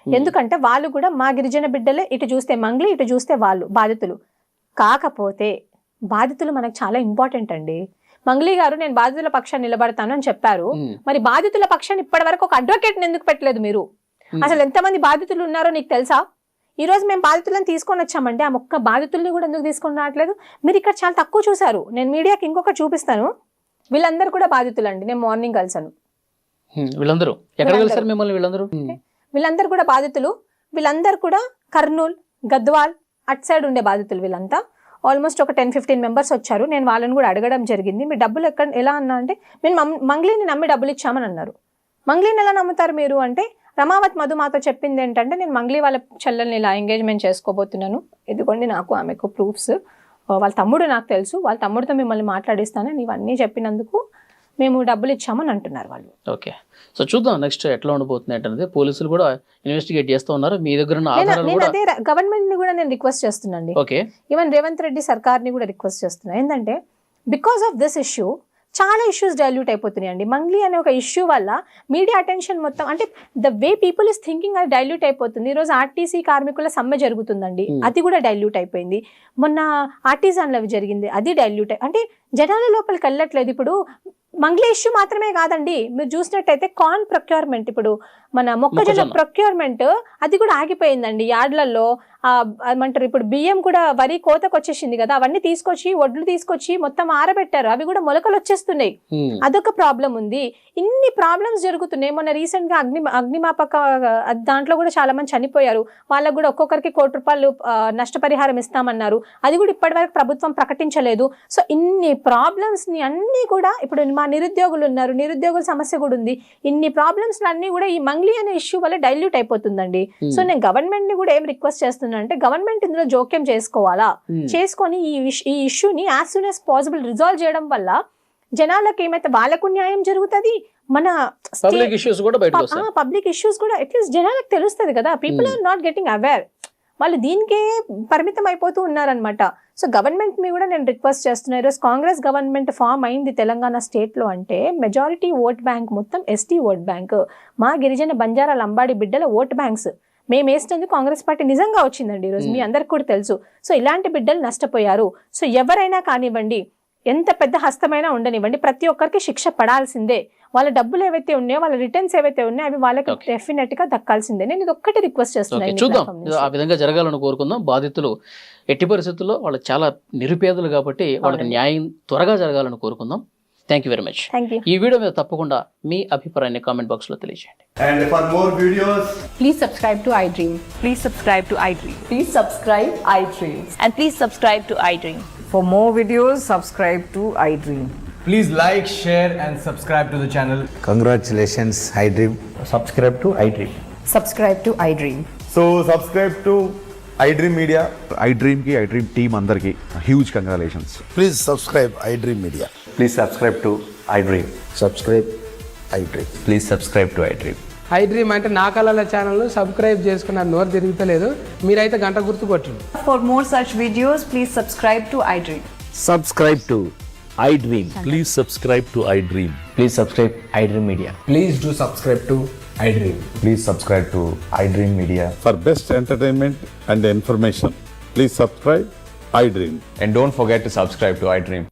ఎందుకంటే వాళ్ళు కూడా మా గిరిజన బిడ్డలే, ఇటు చూస్తే మంగ్లీ, ఇటు చూస్తే వాళ్ళు బాధితులు. కాకపోతే బాధితులు మనకు చాలా ఇంపార్టెంట్ అండి. మంగ్లీ గారు నేను బాధితుల పక్షాన్ని నిలబడతాను అని చెప్పారు, మరి బాధితుల పక్షాన్ని ఇప్పటి వరకు ఒక అడ్వకేట్ ఎందుకు పెట్టలేదు మీరు? అసలు ఎంతమంది బాధితులు ఉన్నారో నీకు తెలుసా? ఈ రోజు మేము బాధితులను తీసుకొని వచ్చామండి, ఆ ఒక్క బాధితుల్ని కూడా ఎందుకు తీసుకొని రావట్లేదు? మీరు ఇక్కడ చాలా తక్కువ చూసారు. నేను మీడియాకి ఇంకొకటి చూపిస్తాను, వీళ్ళందరూ కూడా బాధితులు అండి. నేను మార్నింగ్ కలిసాను, వీళ్ళందరూ కూడా బాధితులు. వీళ్ళందరూ కూడా కర్నూలు, గద్వాల్ అటు సైడ్ ఉండే బాధితులు. వీళ్ళంతా ఆల్మోస్ట్ ఒక 10-15 మెంబర్స్ వచ్చారు. నేను వాళ్ళని కూడా అడగడం జరిగింది, మీ డబ్బులు ఎలా అన్నా అంటే, మేము మంగ్లీని నమ్మి డబ్బులు ఇచ్చామని అన్నారు. మంగ్లీని ఎలా నమ్ముతారు మీరు అంటే, రమావత్ మధు మాతో చెప్పింది ఏంటంటే, నేను మంగ్లీ వాళ్ళ చెల్లెల్ని ఇలా ఎంగేజ్మెంట్ చేసుకోబోతున్నాను, ఇదిగోండి నాకు ఆమెకు ప్రూఫ్స్, వాళ్ళ తమ్ముడు నాకు తెలుసు, వాళ్ళ తమ్ముడితో మిమ్మల్ని మాట్లాడిస్తానని ఇవన్నీ చెప్పినందుకు మేము డబ్బులు ఇచ్చామని అంటున్నారు వాళ్ళు. ఓకే, సో చూద్దాం నెక్స్ట్ ఎట్లా ఉండబోతుంది అంటే, పోలీసులు కూడా ఇన్వెస్టిగేట్ చేస్తూ ఉన్నారు. మీ దగ్గర అదే గవర్నమెంట్ ని కూడా నేను రిక్వెస్ట్ చేస్తున్నాను, ఈవెన్ రేవంత్ రెడ్డి సర్కార్ ని కూడా రిక్వెస్ట్ చేస్తున్నాను. ఏంటంటే, బికాస్ ఆఫ్ దిస్ ఇష్యూ చాలా ఇష్యూస్ డైల్యూట్ అయిపోతున్నాయండి. మంగ్లీ అనే ఒక ఇష్యూ వల్ల మీడియా అటెన్షన్ మొత్తం, అంటే the way people is thinking అది డైల్యూట్ అయిపోతుంది. ఈరోజు ఆర్టీసీ కార్మికుల సమ్మె జరుగుతుందండి, అది కూడా డైల్యూట్ అయిపోయింది. మొన్న ఆర్టిజాన్లు అవి జరిగింది, అది డైల్యూట్ అంటే జనాల లోపలికి వెళ్ళట్లేదు. ఇప్పుడు మంగ్లీ ఇష్యూ మాత్రమే కాదండి, మీరు చూసినట్టయితే కార్న్ ప్రొక్యూర్మెంట్, ఇప్పుడు మన మొక్కజొన్న ప్రొక్యూర్మెంట్ అది కూడా ఆగిపోయిందండి యార్డ్లలో. ఏమంటారు, ఇప్పుడు బియ్యం కూడా వరి కోతకు వచ్చేసింది కదా, అవన్నీ తీసుకొచ్చి ఒడ్లు తీసుకొచ్చి మొత్తం ఆరబెట్టారు, అవి కూడా మొలకలు వచ్చేస్తున్నాయి. అదొక ప్రాబ్లం ఉంది. ఇన్ని ప్రాబ్లమ్స్ జరుగుతున్నాయి. మొన్న రీసెంట్ గా అగ్నిమాపక దాంట్లో కూడా చాలా మంది చనిపోయారు, వాళ్ళకు కూడా ఒక్కొక్కరికి ₹1 నష్టపరిహారం ఇస్తామన్నారు, అది కూడా ఇప్పటి వరకు ప్రభుత్వం ప్రకటించలేదు. సో ఇన్ని ప్రాబ్లమ్స్ ని అన్ని కూడా, ఇప్పుడు మా నిరుద్యోగులు ఉన్నారు, నిరుద్యోగుల సమస్య కూడా ఉంది, ఇన్ని ప్రాబ్లమ్స్ అన్ని కూడా ఈ మంగ్లీ అనే ఇష్యూ వల్ల డైల్యూట్ అయిపోతుందండి. సో నేను గవర్నమెంట్ ని కూడా ఏం రిక్వెస్ట్ చేస్తున్నాను అంటే, గవర్నమెంట్ ఇందులో జోక్యం చేసుకోవాలా, చేసుకొని ఈ ఇష్యూని as soon as possible resolve చేయడం వల్ల జనాలకు ఏమైతే వాళ్ళకు న్యాయం జరుగుతుంది, మన పబ్లిక్ ఇష్యూస్ కూడా బయటకు వస్తాయి. పబ్లిక్ ఇష్యూస్ కూడా అట్లీస్ట్ జనాలకు తెలుస్తుంది కదా. People are not getting aware, వాళ్ళు దీనికే పరిమితం అయిపోతూ ఉన్నారనమాట. సో గవర్నమెంట్ మీ కూడా నేను రిక్వెస్ట్ చేస్తున్నాను, ఈరోజు కాంగ్రెస్ గవర్నమెంట్ ఫామ్ అయింది తెలంగాణ స్టేట్లో అంటే మెజారిటీ ఓట్ బ్యాంక్ మొత్తం ఎస్టీ ఓట్ బ్యాంక్, మా గిరిజన బంజారా లంబాడి బిడ్డల ఓట్ బ్యాంక్స్. మేము వేసినందుకు కాంగ్రెస్ పార్టీ నిజంగా వచ్చిందండి ఈరోజు, మీ అందరికి కూడా తెలుసు. సో ఇలాంటి బిడ్డలు నష్టపోయారు. సో ఎవరైనా కానివ్వండి, ఎంత పెద్ద హస్తమైనా ఉండనివ్వండి, ప్రతి ఒక్కరికి శిక్ష పడాల్సిందే. వాళ్ళ డబ్బులు ఏవైతే ఉన్నాయో, వాళ్ళ రిటర్న్స్ ఏవైతే ఉన్నాయో అవి వాళ్ళకి డెఫినెట్ గా దక్కాల్సిందే. నేను ఇది ఒక్కటి రిక్వెస్ట్ చేస్తున్నాను. చూద్దాం, ఆ విధంగా జరగాలని కోరుకుందాం. బాధితులు ఎట్టి పరిస్థితుల్లో వాళ్ళు చాలా నిరుపేదలు కాబట్టి వాళ్ళకి న్యాయం త్వరగా జరగాలని కోరుకుందాం. Thank you very much. ఈ వీడియో మీద తప్పకుండా మీ అభిప్రాయాన్ని కామెంట్ బాక్స్ లో తెలియజేయండి. And for more videos, Please subscribe to iDream. Please subscribe to iDream. Please subscribe iDream. And please subscribe to iDream. For more videos, subscribe to iDream. Please like, share and subscribe to the channel. Congratulations, iDream. Subscribe to iDream. Subscribe to iDream. so subscribe to iDream Media. iDream team andarki huge congratulations. Please subscribe iDream Media. Please subscribe to iDream. Subscribe iDream. Please subscribe to iDream. iDream అంటే నా కళల channel subscribe చేసుకున్న నోరు తిరుగుతలేదు, మీరైతే గంట గుర్తు కొట్టండి. For more such videos, please subscribe to iDream. Subscribe to iDream. Please subscribe to iDream. Please subscribe iDream Media. Please do subscribe to iDream. Please subscribe to iDream Media. For best entertainment and information, please subscribe iDream. And don't forget to subscribe to iDream.